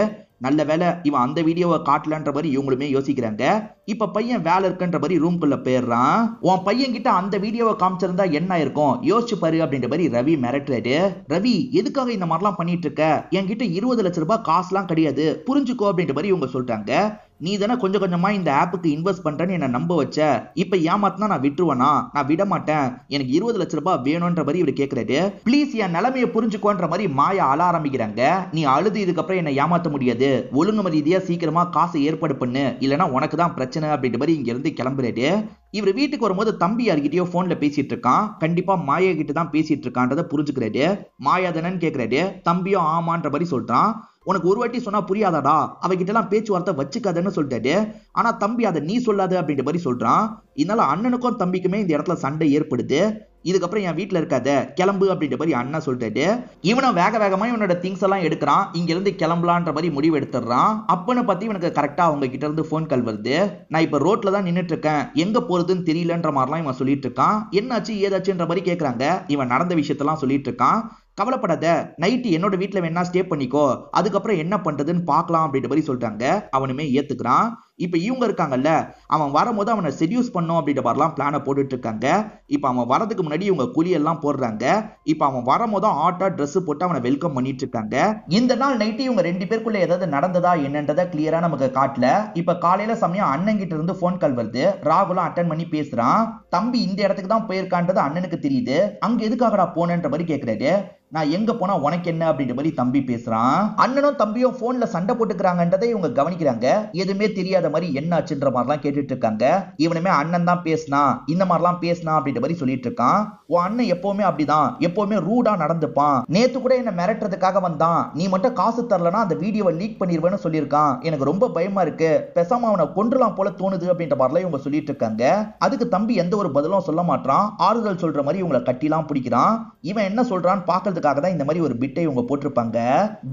நல்ல வேலை இவன் அந்த வீடியோவை காட்டலன்ற மாதிரி இவங்களுமே யோசிக்கிறாங்க. இப்ப பையன் வேலை இருக்குன்ற மாதிரி ரூம்குள்ள போயிடுறான். உன் பையன் கிட்ட அந்த வீடியோவை காமிச்சிருந்தா என்ன இருக்கும் யோசிச்சு பாரு அப்படின்ற மாதிரி ரவி மிரட்டுறாரு. ரவி எதுக்காக இந்த மாதிரிலாம் பண்ணிட்டு இருக்க, என்கிட்ட 20 லட்சம் ரூபாய் காசுலாம் கிடையாது, புரிஞ்சுக்கோ அப்படின்ற மாதிரி இவங்க சொல்றாங்க. நீ தானே கொஞ்சம் கொஞ்சமா இந்த ஆப்புக்கு இன்வெஸ்ட் பண்றேன்னு என்ன நம்ப வச்ச, இப்ப ஏமாத்தினா நான் விட்டுருவேனா, நான் விட மாட்டேன், எனக்கு 20 லட்சம் ரூபாய் வேணும்ன்ற மாதிரி இவர் கேட்கிறாரு. ப்ளீஸ் என் நிலைமையை புரிஞ்சுக்கோன்ற மாதிரி மாயா அழ ஆரம்பிக்கிறாங்க. நீ அழுது இதுக்கப்புறம் என்ன ஏமாத்த முடியாது, ஒழுங்கு ரீதியா சீக்கிரமா காசு ஏற்பாடு பண்ணு, இல்லைன்னா உனக்கு தான் பிரச்சனை அப்படின்ற மாதிரி இங்க இருந்து கிளம்புறாரு. இவர் வீட்டுக்கு வரும்போது தம்பி யார்கிட்டயோ போன்ல பேசிட்டு இருக்கான். கண்டிப்பா மாயா கிட்ட தான் பேசிட்டு இருக்கான்றதை புரிஞ்சுக்கிறாரு. மாயா தானன்னு கேட்கிறாரு. தம்பியும் ஆமான்ற மாதிரி சொல்றான். உனக்கு ஒரு வாட்டி சொன்னா புரியாதாடா, அவகிட்ட எல்லாம் பேச்சுவார்த்தை வச்சுக்காதன்னு சொல்லிட்டாரு. ஆனா தம்பி அதை நீ சொல்லாது அப்படின்ற மாதிரி சொல்றான். இதனால அண்ணனுக்கும் தம்பிக்குமே இந்த இடத்துல சண்டை ஏற்படுது. இதுக்கப்புறம் என் வீட்டுல இருக்காத, கிளம்பு அப்படின்ற மாதிரி அண்ணன் சொல்லிட்டாரு. இவனும் வேக வேகமா இவனோட திங்ஸ் எல்லாம் எடுக்கிறான். இங்க இருந்து கிளம்பலான்ற மாதிரி முடிவு எடுத்துறான். அப்பன்னு பத்தி இவனுக்கு கரெக்டா அவங்க கிட்ட இருந்து போன் கால் வருது. நான் இப்ப ரோட்ல தான் நின்னுட்டு இருக்கேன், எங்க போறதுன்னு தெரியலன்ற மாதிரிலாம் இவன் சொல்லிட்டு இருக்கான். என்னாச்சு ஏதாச்சுன்ற மாதிரி கேக்குறாங்க. இவன் நடந்த விஷயத்தெல்லாம் சொல்லிட்டு இருக்கான். கவலைப்படாத, நைட்டு என்னோட வீட்டுல வேணா ஸ்டே பண்ணிக்கோ, அதுக்கப்புறம் என்ன பண்றதுன்னு பாக்கலாம் அப்படின்ற மாதிரி சொல்றாங்க. அவனுமே ஏத்துக்கிறான். இப்ப இவங்க இருக்காங்கல்ல, அவன் வரும்போது அவனை செடியூஸ் பண்ணும் அப்படின்ற மாதிரிலாம் பிளான போட்டுட்டு இருக்காங்க. இப்ப அவன் வரதுக்கு முன்னாடி இவங்க குழியெல்லாம் போடுறாங்க. இப்ப அவன் வரும்போது ஆட்டா ட்ரெஸ் போட்டு அவனை வெல்கம் பண்ணிட்டு இருக்காங்க. இந்த நாள் நைட்டு இவங்க 2 பேருக்குள்ள ஏதாவது நடந்ததா என்னன்றதை கிளியரா நமக்கு காட்டல. இப்ப காலையில சமயம் அண்ணன் கிட்ட இருந்து போன் கால் வருது. ராகுலும் அட்டன் பண்ணி பேசுறான். தம்பி இந்த இடத்துக்கு தான் போயிருக்கான்றது அண்ணனுக்கு தெரியுது. அங்க எதுக்காகடா போனன்ற மாதிரி கேக்குறாரு. நான் எங்க போனா உனக்கு என்ன அப்படின்ற மாதிரி தம்பி பேசுறான். அண்ணனும் தம்பியும் போன்ல சண்டை போட்டுக்கிறாங்கன்றதை இவங்க கவனிக்கிறாங்க. எதுவுமே தெரியாத மாதிரி என்ன ஆச்சுன்ற மாதிரிலாம் கேட்டுட்டு இருக்காங்க. இவனுமே அண்ணன் தான் பேசினா, இந்த மாதிரிலாம் பேசினா அப்படின்ற மாதிரி சொல்லிட்டு இருக்கான். உன் அண்ணன் எப்பவுமே அப்படிதான், எப்பவுமே ரூடா நடந்துப்பான். நேத்து கூட என்ன மிரட்டுறதுக்காக வந்தான், நீ மட்டும் காசு தரலனா அந்த வீடியோவை லீக் பண்ணிடுவேன்னு சொல்லியிருக்கான். எனக்கு ரொம்ப பயமா இருக்கு, பேசாம அவனை கொன்றலாம் போல தோணுது அப்படின்ற மாதிரிலாம் இவங்க சொல்லிட்டு இருக்காங்க. அதுக்கு தம்பி எந்த ஒரு பதிலும் சொல்ல மாட்டான். ஆறுதல் சொல்ற மாதிரி இவங்களை கட்டிலாம் பிடிக்கிறான். இவன் என்ன சொல்றான்னு பாக்குறதுக்காக தான் இந்த மாதிரி ஒரு பிட்டை இவங்க போட்டிருப்பாங்க.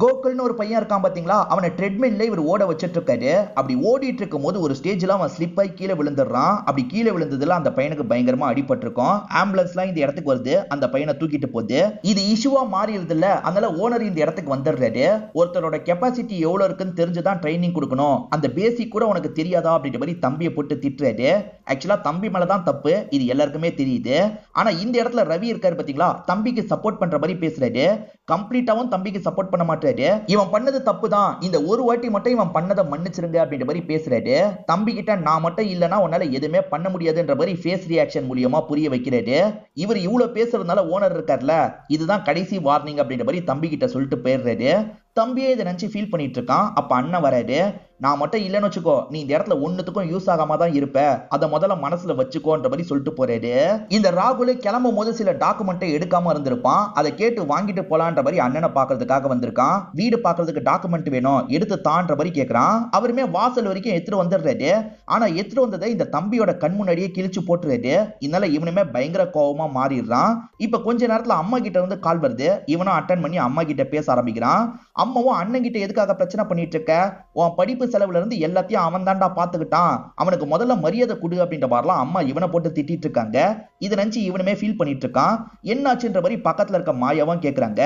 கோகுல்னு ஒரு பையன் இருக்கான் பாத்தீங்களா, அவனை ட்ரெட்மில்ல இவர் ஓட வச்சிட்டு இருக்காரு. அப்படி ஓடிட்டு இருக்கும் போது ஒரு ஸ்டேஜ்ல அவன் ஸ்லிப் ஆகி கீழே விழுந்துடுறான். அப்படி கீழே விழுந்ததுல அந்த பையனுக்கு பயங்கரமா அடிபட்டிருக்கும். ஆம்புலன்ஸ்லாம் இந்த இடத்துக்கு வருது, அந்த பையனை தூக்கிட்டு போகுது. இது இஷ்யூவா மாறிடுது இல்ல, அதனால ஓனர் இந்த இடத்துக்கு வந்துடுறாரு. ஒருத்தரோட கெப்பாசிட்டி எவ்வளவு இருக்குன்னு தெரிஞ்சுதான் ட்ரைனிங் கொடுக்கணும், அந்த பேசிக் கூட உனக்கு தெரியாதா அப்படின்ற மாதிரி தம்பியை போட்டு திட்டுறாரு. ஆக்சுவலா தம்பி மேலதான் தப்பு, இது எல்லாருக்குமே தெரியுது. ஆனா இந்த இடத்துல ரவி இருக்காரு பாத்தீங்களா, தம்பிக்கு சப்போர்ட் பண்ற மாதிரி பேசுறாரு. கம்ப்ளீட்டாவும் தம்பிக்கு சப்போர்ட் பண்ண மாட்டாரு. இவன் பண்ணது தப்பு தான், இந்த ஒரு வாட்டி மட்டும் இவன் பண்ணதை மன்னிச்சிருங்க அப்படின்ற மாதிரி பேசுறாரு. தம்பி கிட்ட நான் மட்டும் இல்லனா உன்னால எதுவுமே பண்ண முடியாதுன்ற மாதிரி ஃபேஸ் ரியாக்ஷன் மூலியமா புரிய வைக்கிறாரு. இவர் இவ்வளவு பேசுறதுனால ஓனர் இருக்கார்ல, இதுதான் கடைசி வார்னிங் அப்படின்ற மாதிரி தம்பி கிட்ட சொல்லிட்டு போயிடுறாரு. தம்பியே இதை நினைச்சு ஃபீல் பண்ணிட்டு இருக்கான். அப்ப அண்ணன் வராரு. நான் மட்டும் இல்லைன்னு வச்சுக்கோ, நீ இந்த இடத்துல ஒண்ணுத்துக்கும் யூஸ் ஆகாம தான் இருப்ப, அதை முதல்ல மனசுல வச்சுக்கோன்ற மாதிரி சொல்லிட்டு போறாரு. இந்த ராகுல் கிளம்பும் போது சில டாக்குமெண்ட்டை எடுக்காம இருந்திருப்பான். அதை கேட்டு வாங்கிட்டு போலான்ற மாதிரி அண்ணனை பாக்குறதுக்காக வந்திருக்கான். வீடு பாக்குறதுக்கு டாக்குமெண்ட் வேணும், எடுத்து தான்ற மாதிரி கேட்கறான். அவருமே வாசல் வரைக்கும் எடுத்துட்டு வந்துடுறாரு. ஆனா எடுத்துட்டு வந்ததை இந்த தம்பியோட கண் முன்னாடியே கிழிச்சு போட்டுறாரு. இதனால இவனுமே பயங்கர கோவமா மாறிடுறான். இப்ப கொஞ்ச நேரத்துல அம்மா கிட்ட இருந்து கால் வருது. இவனும் அட்டன் பண்ணி அம்மா கிட்ட பேச ஆரம்பிக்கிறான். அம்மாவும் அண்ணன் கிட்ட எதுக்காக பிரச்சனை பண்ணிட்டு இருக்க, உன் படிப்பு செலவுல இருந்து எல்லாத்தையும் அவன் தாண்டா பாத்துக்கிட்டான், அவனுக்கு முதல்ல மரியாதை கொடு அப்படின்ற மாதிரிலாம் அம்மா இவனை போட்டு திட்டிட்டு இருக்காங்க. இதை நினைச்சு இவனுமே ஃபீல் பண்ணிட்டு இருக்கான். என்னாச்சுன்ற மாதிரி பக்கத்துல இருக்க மாயாவும் கேக்குறாங்க.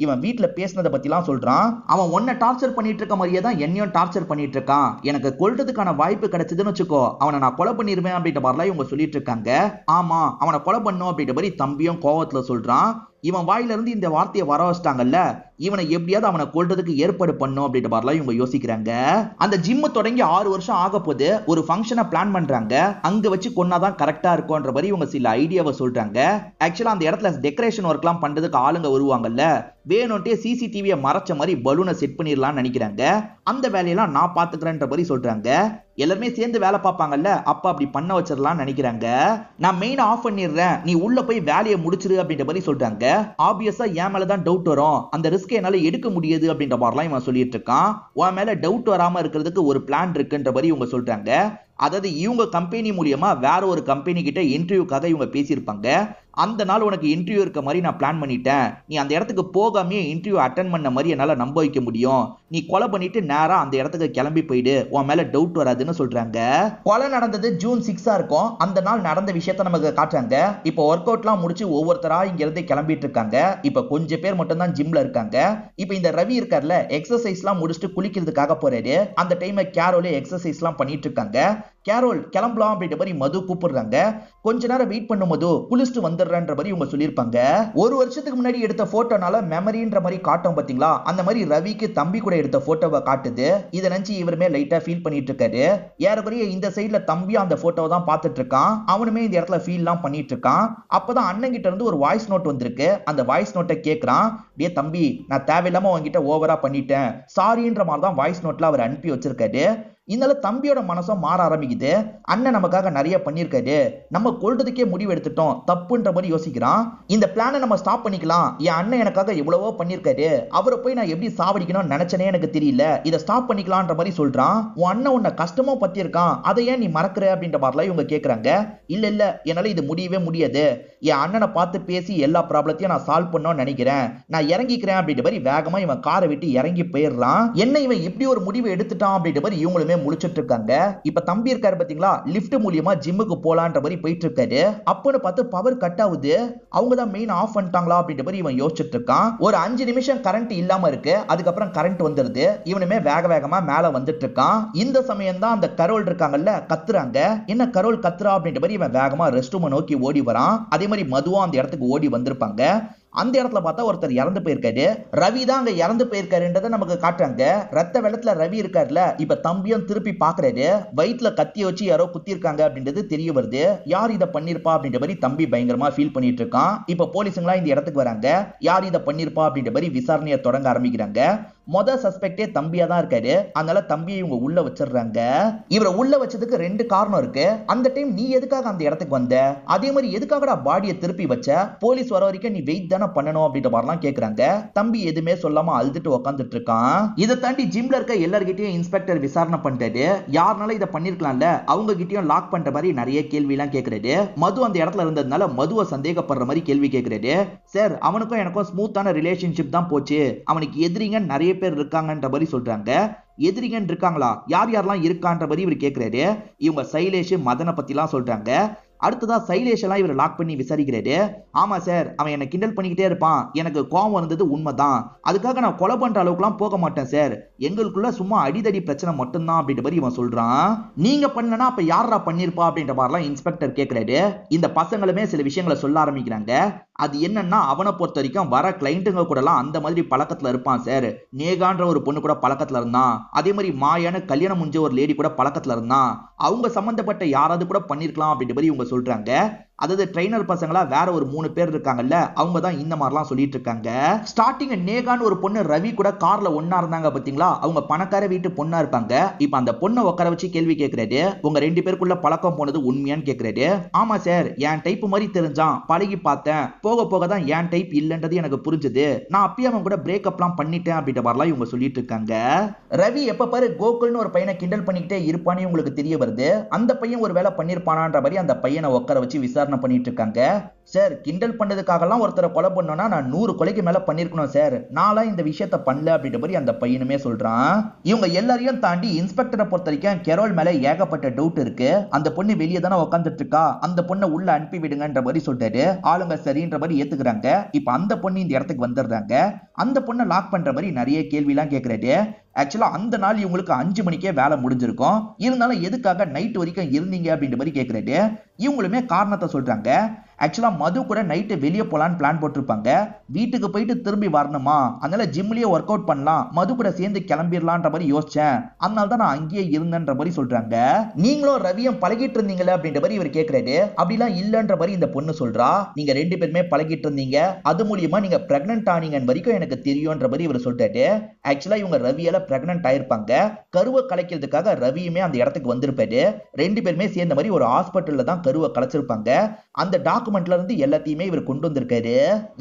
இவன் வீட்டுல பேசினதை பத்தி எல்லாம் சொல்றான். அவன் உன்னை டார்ச்சர் பண்ணிட்டு இருக்க மாதிரியே தான் என்னையும் டார்ச்சர் பண்ணிட்டு இருக்கான். எனக்கு கொல்றதுக்கான வாய்ப்பு கிடைச்சதுன்னு வச்சுக்கோ, அவனை நான் கொலை பண்ணிருவேன் அப்படின்ற மாதிரிலாம் இவங்க சொல்லிட்டு இருக்காங்க. ஆமா, அவனை கொலை பண்ணும் அப்படின்ற மாதிரி தம்பியும் கோவத்துல சொல்றான். இவன் வாயில இருந்து இந்த வார்த்தையை வர வச்சிட்டாங்கல்ல, இவனை எப்படியாவது அவனை கொல்றதுக்கு ஏற்பாடு பண்ணும் அப்படின்ற மாதிரிலாம் இவங்க யோசிக்கிறாங்க. அந்த ஜிம் தொடங்கி 6 வருஷம் ஆக போது ஒரு ஃபங்க்ஷனை பிளான் பண்றாங்க. அங்க வச்சு கொன்னாதான் கரெக்டா இருக்கும்ன்ற மாதிரி இவங்க சில ஐடியாவை சொல்றாங்க. ஆக்சுவலா அந்த இடத்துல டெக்கரேஷன் ஒர்க்லாம் பண்றதுக்கு ஆளுங்க வருவாங்கல்ல, வேணும்ட்டே சிசிடிவியை மறைச்ச மாதிரி பலூனை செட் பண்ணிடலாம்னு நினைக்கிறாங்க. அந்த வேலையெல்லாம் நான் பாத்துக்கிறேன்ற மாதிரி சொல்றாங்க. எல்லாருமே சேர்ந்து வேலை பார்ப்பாங்கல்ல, அப்ப அப்படி பண்ண வச்சிடலாம்னு நினைக்கிறாங்க. நான் மெயின் ஆஃப் பண்ணிடுறேன், நீ உள்ள போய் வேலையை முடிச்சிரு அப்படின்ற மாதிரி சொல்றாங்க. ஆப்வியஸா என் மேலதான் டவுட் வரும், அந்த ரிஸ்க் என்னால எடுக்க முடியாது அப்படின்ற மாதிரிலாம் இவன் சொல்லிட்டு இருக்கான். உன் மேல டவுட் வராம இருக்கிறதுக்கு ஒரு பிளான் இருக்குன்ற மாதிரி இவங்க சொல்றாங்க. அதாவது இவங்க கம்பெனி மூலியமா வேற ஒரு கம்பெனி கிட்ட இன்டர்வியூக்காக இவங்க பேசியிருப்பாங்க. அந்த நாள் உனக்கு இன்டர்வியூ இருக்க மாதிரி நான் பிளான் பண்ணிட்டேன், நீ அந்த இடத்துக்கு போகாமே இன்டர்வியூ அட்டன் பண்ண மாதிரி என்னால நம்ப வைக்க முடியும், நீ கொலை பண்ணிட்டு நேரா அந்த இடத்துக்கு கிளம்பி போயிடு, உன் மேல டவுட் வராதுன்னு சொல்றாங்க. கொலை நடந்தது ஜூன் 6 இருக்கும். அந்த நாள் நடந்த விஷயத்த நமக்கு காட்டுறாங்க. இப்போ ஒர்க் அவுட்லாம் முடிச்சு ஒவ்வொருத்தரா இங்க இருந்து கிளம்பிட்டு இருக்காங்க. இப்ப கொஞ்சம் பேர் மட்டும் தான் ஜிம்ல இருக்காங்க. இப்ப இந்த ரவி இருக்கார்ல, எக்ஸசைஸ்லாம் முடிச்சுட்டு குளிக்கிறதுக்காக போறாரு. அந்த டைம்ல கேரோல எக்ஸசைஸ்லாம் பண்ணிட்டு இருக்காங்க. கேரோல் கிளம்பலாம் அப்படின்ற மாதிரி மது கூப்பிடுறாங்க. கொஞ்ச நேரம் வெயிட் பண்ணும்போது குளிச்சுட்டு வந்துடுறன்ற மாதிரி இவங்க சொல்லியிருப்பாங்க. ஒரு வருஷத்துக்கு முன்னாடி எடுத்த போட்டோனால மெமரின்ற மாதிரி காட்டும் பாத்தீங்களா, அந்த மாதிரி ரவிக்கு தம்பி கூட எடுத்த போட்டோவை காட்டுது. இதை நினைச்சு இவருமே லைட்டா ஃபீல் பண்ணிட்டு இருக்காரு. ஏறக்குறைய இந்த சைட்ல தம்பியும் அந்த போட்டோவை தான் பார்த்துட்டு இருக்கான். அவனுமே இந்த இடத்துல ஃபீல் எல்லாம் பண்ணிட்டு இருக்கான். அப்பதான் அண்ணன் கிட்ட இருந்து ஒரு வாய்ஸ் நோட் வந்திருக்கு. அந்த வாய்ஸ் நோட்டை கேட்கிறான். டே தம்பி, நான் தேவையில்லாம உங்ககிட்ட ஓவரா பண்ணிட்டேன், சாரின்ற மாதிரி தான் வாய்ஸ் நோட்ல அவர் அனுப்பி வச்சிருக்காரு. இதனால தம்பியோட மனசும் மாற ஆரம்பிக்குது. அண்ணன் நமக்காக நிறைய பண்ணிருக்காரு, நம்ம கொல்றதுக்கே முடிவு எடுத்துட்டோம், தப்புன்ற மாதிரி யோசிக்கிறான். இந்த பிளானை நம்ம ஸ்டாப் பண்ணிக்கலாம், என் அண்ணன் எனக்காக எவ்வளவோ பண்ணிருக்காரு, அவரை போய் நான் எப்படி சாவடிக்கணும்னு நினைச்சனே எனக்கு தெரியல, இதை ஸ்டாப் பண்ணிக்கலாம்ன்ற மாதிரி சொல்றான். உன் அண்ணன் உன்னை கஷ்டமா பத்திருக்கான், அதை ஏன் நீ மறக்கிற அப்படின்ற மாதிரிலாம் இவங்க கேட்கறாங்க. இல்ல இல்ல, என்னால இது முடியவே முடியாது, என் அண்ணனை பார்த்து பேசி எல்லா ப்ராப்ளத்தையும் நான் சால்வ் பண்ணணும்னு நினைக்கிறேன், நான் இறங்கிக்கிறேன் அப்படின்ற மாதிரி வேகமா இவன் காரை விட்டு இறங்கி போயிடுறான். என்ன இவன் இப்படி ஒரு முடிவு எடுத்துட்டான் அப்படின்ற மாதிரி இவங்களுமே முழிச்சிட்டு இருக்காங்க. இப்ப தம்பி இருக்காரு பாத்தீங்களா, லிஃப்ட் மூலியமா ஜிம்முக்கு போலான்ற மாதிரி போயிட்டு இருக்காரு. அப்பன்னு பார்த்து பவர் கட் ஆகுது. அவங்க தான் மெயின் ஆஃப் பண்ணிட்டாங்களா அப்படின்ற மாதிரி இவன் யோசிச்சுட்டு இருக்கான். ஒரு 5 நிமிஷம் கரண்ட் இல்லாம இருக்கு. அதுக்கப்புறம் கரண்ட் வந்துருது. இவனுமே வேக வேகமா மேல வந்துட்டு இருக்கான். இந்த சமயம் தான் அந்த கரோல் இருக்காங்கல்ல கத்துறாங்க. என்ன கரோல் கத்துறா அப்படின்ற மாதிரி இவன் வேகமா ரெஸ்ட் ரூமை நோக்கி ஓடி வரான். அதே மாதிரி மதுவும் அந்த இடத்துக்கு ஓடி வந்திருப்பாங்க. அந்த இடத்துல பார்த்தா ஒருத்தர் இறந்து போயிருக்காரு. ரவி தான் அங்க இறந்து போயிருக்காருன்றதை நமக்கு காட்டுறாங்க. ரத்த வெள்ளத்துல ரவி இருக்காருல, இப்ப தம்பியும் திருப்பி பாக்குறாரு. வயிற்றுல கத்திய வச்சு யாரோ குத்தி இருக்காங்க அப்படின்றது தெரிய வருது. யார் இதை பண்ணிருப்பா அப்படின்ற மாதிரி தம்பி பயங்கரமா ஃபீல் பண்ணிட்டு இருக்கான். இப்ப போலீஸுங்களா இந்த இடத்துக்கு வராங்க. யார் இதை பண்ணிருப்பா அப்படின்ற மாதிரி விசாரணையை தொடங்க ஆரம்பிக்கிறாங்க. சஸ்பெக்டே தம்பியா தான் இருக்காரு. அதனால தம்பியை இவங்க உள்ள வச்சிடுறாங்க. இவரை உள்ள வச்சதுக்கு 2 காரணம் இருக்கு. அந்த டைம் நீ எதுக்காக அந்த இடத்துக்கு வந்த, அதே மாதிரி எதுக்காக பாடியை திருப்பி வச்ச, போலீஸ் வர வரைக்கும் நீ வெயிட் தானே பண்ணணும் அப்படின்ற மாதிரிலாம் கேக்குறாங்க. தம்பி எதுவுமே சொல்லாம அழுதுட்டு உட்காந்துட்டு இருக்கான். இதை தாண்டி ஜிம்ல இருக்க எல்லார்கிட்டயும் இன்ஸ்பெக்டர் விசாரணை பண்ணிட்டாரு. யாருனால இதை பண்ணிருக்கலாம்ல, அவங்க கிட்டயும் லாக் பண்ற மாதிரி நிறைய கேள்வி எல்லாம் கேக்குறாரு. மது அந்த இடத்துல இருந்ததுனால மதுவை சந்தேகப்படுற மாதிரி கேள்வி கேக்குறாரு. சார், அவனுக்கும் எனக்கும் ஸ்மூத்தான ரிலேஷன்ஷிப் தான் போச்சு, அவனுக்கு எதிரிங்க நிறைய பேர் இருக்காங்கன்ற மாதிரி சொல்றாங்க. எதிரிங்கன்னு இருக்காங்களா, யார் யாரெல்லாம் இருக்கான்ற மாதிரி இவர் கேட்கிறாரு. இவங்க சைலேஷ் மதனை பத்தி எல்லாம் சொல்றாங்க. அடுத்ததா சைலேஷ் எல்லாம் இவர் லாக் பண்ணி விசாரிக்கிறாரு. ஆமா சார், அவன் என்ன கிண்டல் பண்ணிக்கிட்டே இருப்பான், எனக்கு கோவம் வந்தது உண்மைதான், அதுக்காக நான் கொலை பண்ற அளவுக்குலாம் போக மாட்டேன் சார், எங்களுக்குள்ள சும்மா அடிதடி பிரச்சனை மட்டும்தான் அப்படின்ற மாதிரி இவன் சொல்றான். நீங்க பண்ணனா அப்ப யாரா பண்ணிருப்பா அப்படின்ற மாதிரிலாம் இன்ஸ்பெக்டர் கேட்கிறாரு. இந்த பசங்களுமே சில விஷயங்களை சொல்ல ஆரம்பிக்கிறாங்க. அது என்னன்னா, அவனை பொறுத்த வரைக்கும் வர கிளைண்ட்டுங்க கூட எல்லாம் அந்த மாதிரி பழக்கத்துல இருப்பான் சார். நேகான்ற ஒரு பொண்ணு கூட பழக்கத்துல இருந்தான். அதே மாதிரி மாயான கல்யாணம் முடிஞ்ச ஒரு லேடி கூட பழக்கத்துல இருந்தான். அவங்க சம்பந்தப்பட்ட யாராவது கூட பண்ணிருக்கலாம் அப்படின்ற மாதிரி இவங்க சொல்றாங்க. அதாவது ட்ரெயினர் பசங்களா வேற ஒரு 3 பேர் இருக்காங்கல்ல, அவங்க தான் இந்த மாதிரிலாம் சொல்லிட்டு இருக்காங்க. ஸ்டார்டிங் நேகான்னு ஒரு பொண்ணு ரவி கூட கார்ல ஒன்னா இருந்தாங்க பாத்தீங்களா, அவங்க பணக்கார வீட்டு பொண்ணா இருப்பாங்க. இப்ப அந்த பொண்ணை உட்கார வச்சு கேள்வி கேட்கிறாரு. உங்க 2 பேருக்குள்ள பழக்கம் போனது உண்மையான்னு கேட்கிறாரு. ஆமா சார், என் டைப் மாதிரி தெரிஞ்சான், பழகி பார்த்தேன், போக போக தான் என் டைப் இல்லன்றது எனக்கு புரிஞ்சது, நான் அப்பயே அவன் கூட பிரேக்அப்லாம் பண்ணிட்டேன் அப்படின்ற மாதிரிலாம் இவங்க சொல்லிட்டு இருக்காங்க. ரவி எப்ப பாரு கோகுல்னு ஒரு பையனை கிண்டல் பண்ணிக்கிட்டே இருப்பானே உங்களுக்கு தெரிய வருது. அந்த பையன் ஒரு வேலை பண்ணிருப்பானான்ற மாதிரி அந்த பையனை உட்கார வச்சு விசாரணை பண்ணிட்டு இருக்காங்க. சார், கிண்டல் பண்ணதுக்காகலாம் ஒருத்தரை கொலை பண்ணோம்னா நான் 100 கொலைக்கு மேல பண்ணிருக்கணும் சார், நான்லாம் இந்த விஷயத்த பண்ணல அப்படின்ற மாதிரி அந்த பையனுமே சொல்றான். இவங்க எல்லாரையும் தாண்டி இன்ஸ்பெக்டரை பொறுத்த வரைக்கும் கெரோல் மேல ஏகப்பட்ட டவுட் இருக்கு. அந்த பொண்ணு வெளியே தானே உட்காந்துட்டு இருக்கா, அந்த பொண்ணை உள்ள அனுப்பி விடுங்கன்ற மாதிரி சொல்லிட்டாரு. ஆளுங்க சரின்ற மாதிரி ஏத்துக்கிறாங்க. இப்ப அந்த பொண்ணு இந்த இடத்துக்கு வந்துடுறாங்க. அந்த பொண்ணை லாக் பண்ற மாதிரி நிறைய கேள்வி எல்லாம் கேட்கிறாரு. ஆக்சுவலா அந்த நாள் இவங்களுக்கு 5 மணிக்கே வேலை முடிஞ்சிருக்கும். இருந்தாலும் எதுக்காக நைட் வரைக்கும் இருந்தீங்க அப்படின்ற மாதிரி கேட்கிறாரு. இவங்களுமே காரணத்தை சொல்றாங்க. ஆக்சுவலா மது கூட நைட்டு வெளியே போலான்னு பிளான் போட்டிருப்பாங்க. வீட்டுக்கு போயிட்டு திரும்பி வரணுமா, அதனால ஜிம்லயே ஒர்க் அவுட் பண்ணலாம், மது கூட சேர்ந்து கிளம்பிடலான்ற மாதிரி யோசிச்சேன், அதனால தான் நான் அங்கேயே இருந்தேன்ற மாதிரி சொல்றாங்க. நீங்களும் ரவியும் பழகிட்டு இருந்தீங்களா அப்படின்ற மாதிரி இவர் கேட்கிறாரு. அப்படிலாம் இல்லன்ற மாதிரி இந்த பொண்ணு சொல்றா. நீங்க 2 பேருமே பழகிட்டு இருந்தீங்க, அது மூலியமா நீங்க பிரெக்னன்ட் ஆனீங்க வரைக்கும் எனக்கு தெரியும்ன்ற மாதிரி இவர் சொல்லிட்டாரு. ஆக்சுவலா இவங்க ரவியால பிரெக்னன்ட் ஆயிருப்பாங்க. கருவை கலைக்கிறதுக்காக ரவியுமே அந்த இடத்துக்கு வந்திருப்பாரு. 2 பேருமே சேர்ந்த மாதிரி ஒரு ஹாஸ்பிட்டல்ல தான் கருவை கலைச்சிருப்பாங்க. அந்த டாக்குமெண்ட்ல இருந்து எல்லாத்தையுமே இவர் கொண்டு வந்திருக்காரு.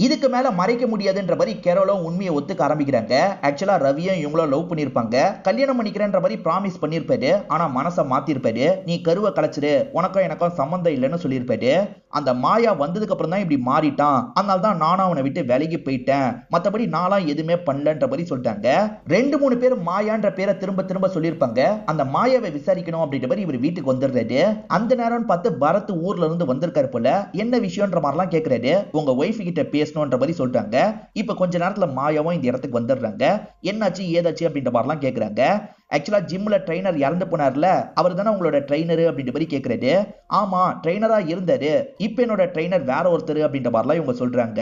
இதுக்கு மேல மறைக்க முடியாதுன்ற மாதிரி கேரோலும் உண்மையை ஒத்துக்க ஆரம்பிக்கிறாங்க. ஆக்சுவலா ரவியும் இவங்களும் லவ் பண்ணிருப்பாங்க, கல்யாணம் பண்ணிக்கிறேன்ற மாதிரி ப்ராமிஸ் பண்ணிருப்பாரு. ஆனா மனசை மாத்திருப்பாரு. நீ கருவை கலைச்சிரு, உனக்கும் எனக்கும் சம்பந்தம் இல்லைன்னு சொல்லியிருப்பாரு. அந்த மாயா வந்ததுக்கு அப்புறம் தான் இப்படி மாறிட்டான், அதனால தான் நானும் அவனை விட்டு விலகி போயிட்டேன், மத்தபடி நான்லாம் எதுவுமே பண்ணலன்ற மாதிரி சொல்லிட்டாங்க. 2-3 பேர் மாயான்ற பேரை திரும்ப திரும்ப சொல்லியிருப்பாங்க. அந்த மாயாவை விசாரிக்கணும் அப்படின்ற மாதிரி இவர் வீட்டுக்கு வந்துடுறாரு. அந்த நேரம் பார்த்து பரத் ஊர்ல இருந்து வந்திருக்காரு போல. என்ன விஷயம்ன்ற மாதிரிலாம் கேட்கிறாரு. உங்க ஒய்ஃப் கிட்ட பேசணும்ன்ற மாதிரி சொல்றாங்க. இப்ப கொஞ்ச நேரத்துல மாயாவும் இந்த இடத்துக்கு வந்துடுறாங்க. என்னாச்சு ஏதாச்சு அப்படின்ற மாதிரிலாம் கேட்கறாங்க. ஆக்சுவலா ஜிம்ல ட்ரைனர் இறந்து போனார்ல, அவர் தானே உங்களோட ட்ரைனர் அப்படின்ற மாதிரி கேக்குறாரு. ஆமா ட்ரைனரா இருந்தாரு, இப்ப என்னோட ட்ரைனர் வேற ஒருத்தர் அப்படின்ற மாதிரிலாம் இவங்க சொல்றாங்க.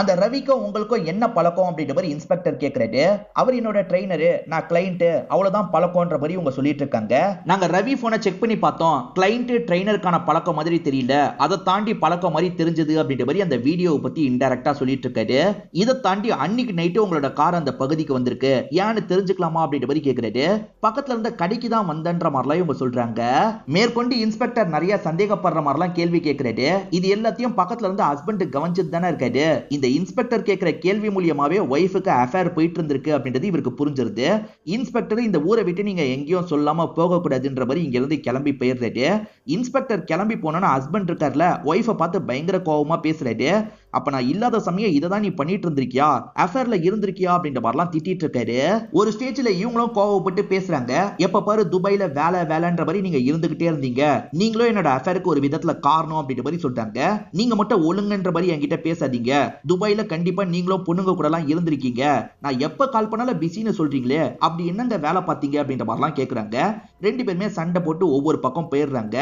அந்த ரவிக்கும் உங்களுக்கும் என்ன பழக்கம் அப்படின்ற மாதிரி இன்ஸ்பெக்டர் கேக்குறாரு. அவர் என்னோட ட்ரைனரு, நான் கிளையண்ட், அவ்வளவுதான் பழக்கம்ன்ற மாதிரி இவங்க சொல்லிட்டு இருக்காங்க. நாங்க ரவி போனை செக் பண்ணி பார்த்தோம், கிளையண்ட் ட்ரைனருக்கான பழக்கம் மாதிரி தெரியல, அதை தாண்டி பழக்கம் மாதிரி தெரிஞ்சது அப்படின்ற மாதிரி அந்த வீடியோவை பத்தி இன்டைரக்டா சொல்லிட்டு இருக்காரு. இதை தாண்டி அன்னைக்கு நைட்டு உங்களோட கார் அந்த பகுதிக்கு வந்திருக்கு, ஏன்னு தெரிஞ்சுக்கலாமா அப்படின்ற மாதிரி கேக்குறாரு. பக்கத்துல இருந்த கடைக்கு தான் வந்தன்ற மாதிரிலாம் இவங்க சொல்றாங்க. மேற்கொண்டு இன்ஸ்பெக்டர் நிறைய சந்தேகப்படுற மாதிரிலாம் கேள்வி கேட்கிறாரு. இது எல்லாத்தையும் பக்கத்துல இருந்து ஹஸ்பண்ட் கவனிச்சுட்டு தானே இருக்காரு. இந்த இன்ஸ்பெக்டர் கேட்கிற கேள்வி மூலியமாவே ஒய்ஃபுக்கு அஃபேர் போயிட்டு இருந்திருக்கு அப்படின்றது இவருக்கு புரிஞ்சிருது. இன்ஸ்பெக்டர் இந்த ஊரை விட்டு நீங்க எங்கேயும் சொல்லாம போக கூடாதுன்ற மாதிரி இங்க இருந்து கிளம்பி போயிடுறாரு. இன்ஸ்பெக்டர் கிளம்பி போனோன்னா ஹஸ்பண்ட் இருக்கார்ல, ஒய்ஃபை பார்த்து பயங்கர கோவமா பேசுறாரு. அப்ப நான் இல்லாத சமயம் இதை தான் நீ பண்ணிட்டு இருந்திருக்கியா, அஃபேர்ல இருந்திருக்கியா அப்படின்ற மாதிரிலாம் திட்டிட்டு இருக்காரு. ஒரு ஸ்டேஜ்ல இவங்களும் கோவப்பட்டு பேசுறாங்க. எப்ப பாரு துபாயில வேலை வேலைன்ற மாதிரி நீங்க இருந்துகிட்டே இருந்தீங்க, நீங்களும் என்னோட அஃபேருக்கு ஒரு விதத்துல காரணம் அப்படின்ற மாதிரி சொல்றாங்க. நீங்க மட்டும் ஒழுங்குன்ற மாதிரி என்கிட்ட பேசாதீங்க, துபாயில கண்டிப்பா நீங்களும் பொண்ணுங்க கூட எல்லாம் இருந்திருக்கீங்க, நான் எப்ப கால் பண்ணாலும் பிஸின்னு சொல்றீங்களே, அப்படி என்னங்க வேலை பார்த்தீங்க அப்படின்ற மாதிரிலாம் கேக்குறாங்க. ரெண்டு பேருமே சண்டை போட்டு ஒவ்வொரு பக்கம் போயிடுறாங்க.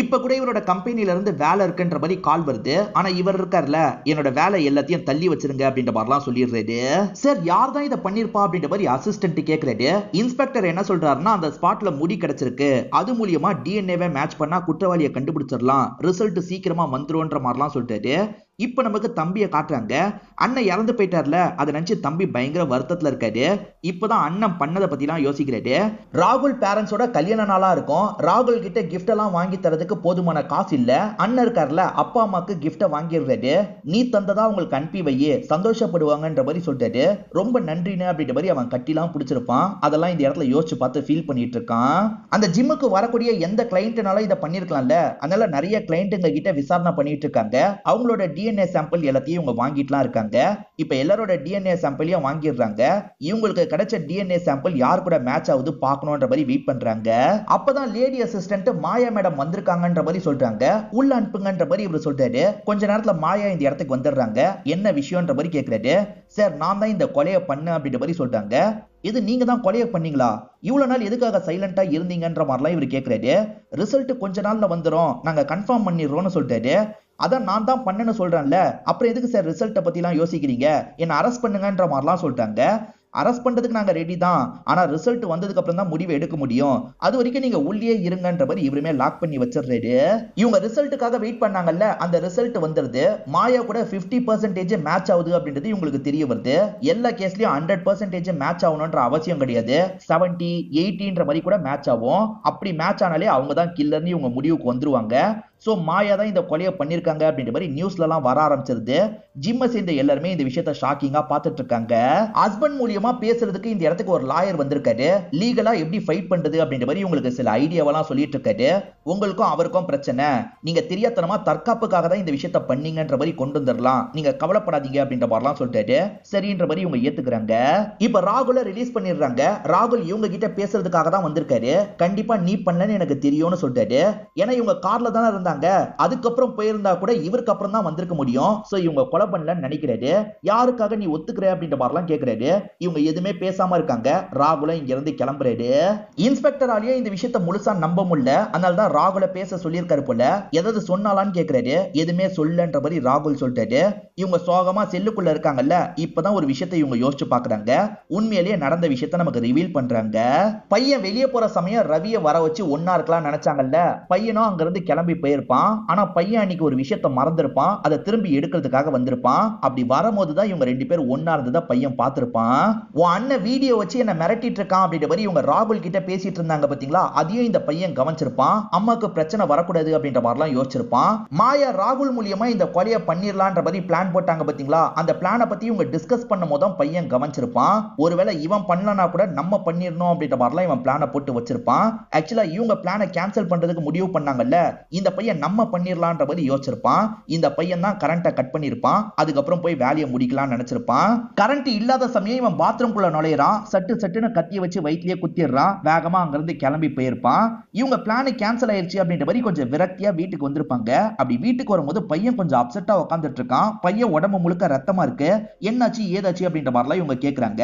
இப்ப கூட இவரோட கம்பெனில இருந்து வேலை இருக்குன்ற மாதிரி கால் வருது. ஆனா இவர் இருக்கார்ல, என்னோட வேலை எல்லாத்தையும் தள்ளி வச்சிருங்க அப்படின்ற மாதிரிலாம் சொல்லிடுறாரு. சார் யார் தான் இதை பண்ணிருப்பா அப்படின்ற மாதிரி அசிஸ்டன்ட் கேக்குறாரு. இன்ஸ்பெக்டர் என்ன சொல்றாருன்னா, அந்த ஸ்பாட்ல முடி கிடைச்சிருக்கு, அது மூலியமா டிஎன்ஏவை மேட்ச் பண்ணா குற்றவாளியை கண்டுபிடிச்சிடலாம், ரிசல்ட் சீக்கிரமா வந்துரும்ன்ற மாதிரிலாம் சொல்லிட்டாரு. இப்ப நமக்கு தம்பியை காட்டுறாங்க. அண்ணன் இறந்து போயிட்டார்ல, அதை நினைச்சு தம்பி பயங்கர வருத்தத்துல இருக்காரு. இப்பதான் அண்ணன் பண்ணதை பத்தி எல்லாம் யோசிக்கிறாரு. ராகுல் பேரண்ட்ஸோட கல்யாண நாளா இருக்கும். ராகுல் கிட்ட கிஃப்ட் எல்லாம் வாங்கி தரதுக்கு போதுமான காசு இல்ல. அண்ணன் இருக்கார்ல, அப்பா அம்மாக்கு கிஃப்ட வாங்கிடுறாரு. நீ தந்ததா உங்களுக்கு அனுப்பி வையே, சந்தோஷப்படுவாங்கன்ற மாதிரி சொல்லிட்டாரு. ரொம்ப நன்றின்னு அப்படின்ற மாதிரி அவன் கட்டிலாம் பிடிச்சிருப்பான். அதெல்லாம் இந்த இடத்துல யோசிச்சு பார்த்து ஃபீல் பண்ணிட்டு இருக்கான். அந்த ஜிம்முக்கு வரக்கூடிய எந்த கிளைண்ட்னாலும் இதை பண்ணிருக்கலாம்ல, அதனால நிறைய கிளைண்ட்டுங்க கிட்ட விசாரணை பண்ணிட்டு இருக்காங்க. அவங்களோட டிஎன்ஏ சாம்பிள் எல்லாத்தையும் இவங்க வாங்கிட்டுலாம் இருக்காங்க. இப்ப எல்லாரோட டிஎன்ஏ சாம்பிளையும் வாங்கிடுறாங்க. இவங்களுக்கு கிடைச்ச டிஎன்ஏ சாம்பிள் யார் கூட மேட்ச் ஆகுது பார்க்கணும்ன்ற மாதிரி வெயிட் பண்றாங்க. அப்பதான் லேடி அசிஸ்டன்ட் மாயா மேடம் வந்திருக்காங்கன்ற மாதிரி சொல்றாங்க. உள்ள அனுப்புங்கன்ற மாதிரி இவர் சொல்றாரு. கொஞ்ச நேரத்துல மாயா இந்த இடத்துக்கு வந்துடுறாங்க. என்ன விஷயம்ன்ற மாதிரி கேக்குறாரு. சார் நான் தான் இந்த கொலையை பண்ண அப்படின்ற மாதிரி சொல்றாங்க. இது நீங்க தான் கொலையை பண்ணீங்களா, இவ்வளவு நாள் எதுக்காக சைலண்டா இருந்தீங்கன்ற மாதிரிலாம் இவர் கேக்குறாரு. ரிசல்ட் கொஞ்ச நாள்ல வந்துடும், நாங்க கன்ஃபார்ம் பண்ணிடுறோம்னு சொல்றாரு. அதான் நான் தான் பண்ணேன்னு சொல்றேன்ல, அப்புறம் எதுக்கு சார் ரிசல்ட்டை பத்தி எல்லாம் யோசிக்கிறீங்க, என்ன அரெஸ்ட் பண்ணுங்கன்ற மாதிரிலாம் சொல்றாங்க. அரெஸ்ட் பண்றதுக்கு நாங்க ரெடி தான், ஆனா ரிசல்ட் வந்ததுக்கு அப்புறம் தான் முடிவு எடுக்க முடியும், அது வரைக்கும் நீங்க உள்ளே இருங்கன்ற மாதிரி இவருமே லாக் பண்ணி வச்சிடுறாரு. இவங்க ரிசல்ட்டுக்காக வெயிட் பண்ணாங்கல்ல, அந்த ரிசல்ட் வந்துருது. மாயா கூட 50% மேட்ச் ஆகுது அப்படின்றது இவங்களுக்கு தெரிய வருது. எல்லா கேஸ்லயும் 100% மேட்ச் ஆகணும்ன்ற அவசியம் கிடையாது, 70, 80ன்ற மாதிரி கூட மேட்ச் ஆகும். அப்படி மேட்ச் ஆனாலே அவங்க தான் கில்லர்னு இவங்க முடிவுக்கு வந்துருவாங்க. சோ மாயா தான் இந்த கொலையை பண்ணிருக்காங்க அப்படின்ற மாதிரி நியூஸ்ல எல்லாம் வர ஆரம்பிச்சிருது. ஜிம்மை சேர்ந்த எல்லாருமே இந்த விஷயத்தை ஷாக்கிங்கா பார்த்துட்டு இருக்காங்க. ஹஸ்பண்ட் மூலியமா பேசுறதுக்கு இந்த இடத்துக்கு ஒரு லாயர் வந்திருக்காரு. லீகலா எப்படி ஃபைட் பண்றது அப்படின்ற மாதிரி உங்களுக்கு சில ஐடியாவெல்லாம் சொல்லிட்டு இருக்காரு. உங்களுக்கும் அவருக்கும் பிரச்சனை, நீங்க தெரியாதனமா தற்காப்புக்காக தான் இந்த விஷயத்தை பண்ணீங்கன்ற மாதிரி கொண்டு வந்துடலாம், நீங்க கவலைப்படாதீங்க அப்படின்ற மாதிரிலாம் சொல்லிட்டாரு. சரின்ற மாதிரி இவங்க ஏத்துக்கிறாங்க. இப்ப ராகுல ரிலீஸ் பண்ணிடுறாங்க. ராகுல் இவங்க கிட்ட பேசுறதுக்காக தான் வந்திருக்காரு. கண்டிப்பா நீ பண்ணன்னு எனக்கு தெரியும்னு சொல்லிட்டாரு. ஏன்னா இவங்க கார்ல தானே இருந்தாங்க, அதுக்கப்புறம் போயிருந்தா கூட இவருக்கு அப்புறம் தான் வந்திருக்க முடியும். சோ இவங்க கொலை பண்ணலன்னு நினைக்கிறாரு. யாருக்காக நீ ஒத்துக்கிற அப்படின்ற மாதிரிலாம் கேக்குறாரு. இவங்க எதுவுமே பேசாம இருக்காங்க. ராகுல இங்க இருந்து கிளம்புறாரு. இன்ஸ்பெக்டராலேயே இந்த விஷயத்தை முழுசா நம்ப முடியல, அதனால தான் ராகுல பேச சொல்லியிருக்காரு போல. ஏதாவது சொன்னாலான்னு கேக்குறாரு. எதுவுமே சொல்லன்ற மாதிரி ராகுல் சொல்லிட்டாரு. இவங்க சோகமா செல்லுக்குள்ள இருக்காங்கல்ல, இப்பதான் ஒரு விஷயத்தை இவங்க யோசிச்சு பாக்குறாங்க. உண்மையிலேயே நடந்த விஷயத்தை நமக்கு ரிவீல் பண்றாங்க. பையன் வெளியே போற சமயம் ரவியை வர வச்சு ஒன்னா இருக்கலாம் நினைச்சாங்கல்ல, பையனும் அங்க இருந்து கிளம்பி போயிருப்பான். ஆனா பையன் அன்னைக்கு ஒரு விஷயத்தை மறந்திருப்பான், அதை திரும்பி எடுக்கிறதுக்காக வந்திருப்பான். அப்படி வரும்போதுதான் இவங்க ரெண்டு பேரும் ஒன்னா இருந்ததா பையன் பார்த்திருப்பான். உன் அண்ணன் வீடியோ வச்சு என்ன மிரட்டிட்டு இருக்கான் அப்படின்ற மாதிரி இவங்க ராகுல் கிட்ட பேசிட்டு இருந்தாங்க பாத்தீங்களா, அதையும் இந்த பையன் கவனிச்சிருப்பான். அம்மாக்கு பிரச்சனை வரக்கூடாது அப்படின்ற மாதிரிலாம் யோசிச்சிருப்பான். மாயா ராகுல் மூலியமா இந்த கொலையை பண்ணிரலான்ற மாதிரி பிளான் போட்டாங்க பாத்தீங்களா, அந்த பிளானை பத்தி இவங்க டிஸ்கஸ் பண்ணும் போதும் பையன் கவனிச்சிருப்பான். ஒருவேளை இவன் பண்ணலனா கூட நம்ம பண்ணிரணும் அப்படின்ற மாதிரிலாம் இவன் பிளானை போட்டு வச்சிருப்பான். ஆக்சுவலா இவங்க பிளானை கேன்சல் பண்றதுக்கு முடிவு பண்ணாங்கல்ல, இந்த பையன் பையன் நம்ம பண்ணிரலாம்ன்ற மாதிரி யோசிச்சிருப்பான். இந்த பையன் தான் கரண்ட்டை கட் பண்ணிருப்பான். அதுக்கப்புறம் போய் வேலையை முடிக்கலாம்னு நினைச்சிருப்பான். கரண்ட் இல்லாத சமயம் இவன் பாத்ரூம்குள்ள நுழையறான். சட்டுன்னு கத்திய வச்சு வயிற்றிலேயே குத்திடுறான். வேகமா அங்கிருந்து கிளம்பி போயிருப்பான். இவங்க பிளான் கேன்சல் ஆயிருச்சு அப்படின்ற மாதிரி கொஞ்சம் விரக்தியா வீட்டுக்கு வந்திருப்பாங்க. அப்படி வீட்டுக்கு வரும்போது பையன் கொஞ்சம் அப்செட்டா உட்காந்துட்டு இருக்கான். பையன் உடம்பு முழுக்க ரத்தமா இருக்கு. என்னாச்சு ஏதாச்சு அப்படின்ற மாதிரிலாம் இவங்க கேக்குறாங்க.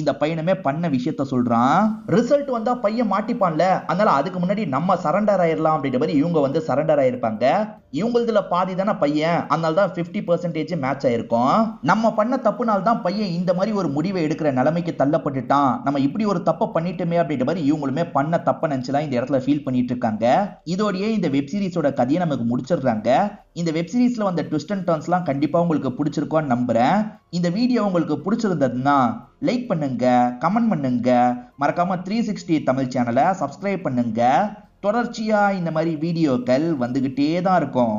இந்த பையனுமே பண்ண விஷயத்த சொல்றான். ரிசல்ட் வந்தா பையன் மாட்டிப்பான்ல, அதனால அதுக்கு முன்னாடி நம்ம சரண்டர் ஆயிரலாம் அப்படின்ற மாதிரி இவங்க வந்து சரண்டர் ஆயிருப்பாங்க. இவங்களதுல பாதி தானே பையன், அதனால தான் 50% மேட்ச் ஆயிருக்கும். நம்ம பண்ண தப்புனால தான் பையன் இந்த மாதிரி ஒரு முடிவை எடுக்கிற நிலைமைக்கு தள்ளப்பட்டுட்டான். நம்ம இப்படி ஒரு தப்பை பண்ணிட்டுமே அப்படின்ற மாதிரி இவங்களுமே பண்ண தப்ப நினைச்சுலாம் இந்த இடத்துல ஃபீல் பண்ணிட்டு இருக்காங்க. இதோடயே இந்த வெப் சீரிஸோட கதையை நமக்கு முடிச்சிடுறாங்க. இந்த வெப் சீரிஸ்ல வந்த ட்விஸ்ட் அண்ட் டர்ன்ஸ்லாம் கண்டிப்பா உங்களுக்கு பிடிச்சிருக்கும்னு நம்புறேன். இந்த வீடியோ உங்களுக்கு பிடிச்சிருந்ததுன்னா லைக் பண்ணுங்க, கமெண்ட் பண்ணுங்க, மறக்காம 360 தமிழ் சேனலை சப்ஸ்கிரைப் பண்ணுங்க. தொடர்ச்சியா இந்த மாதிரி வீடியோக்கள் வந்துகிட்டே தான் இருக்கும்.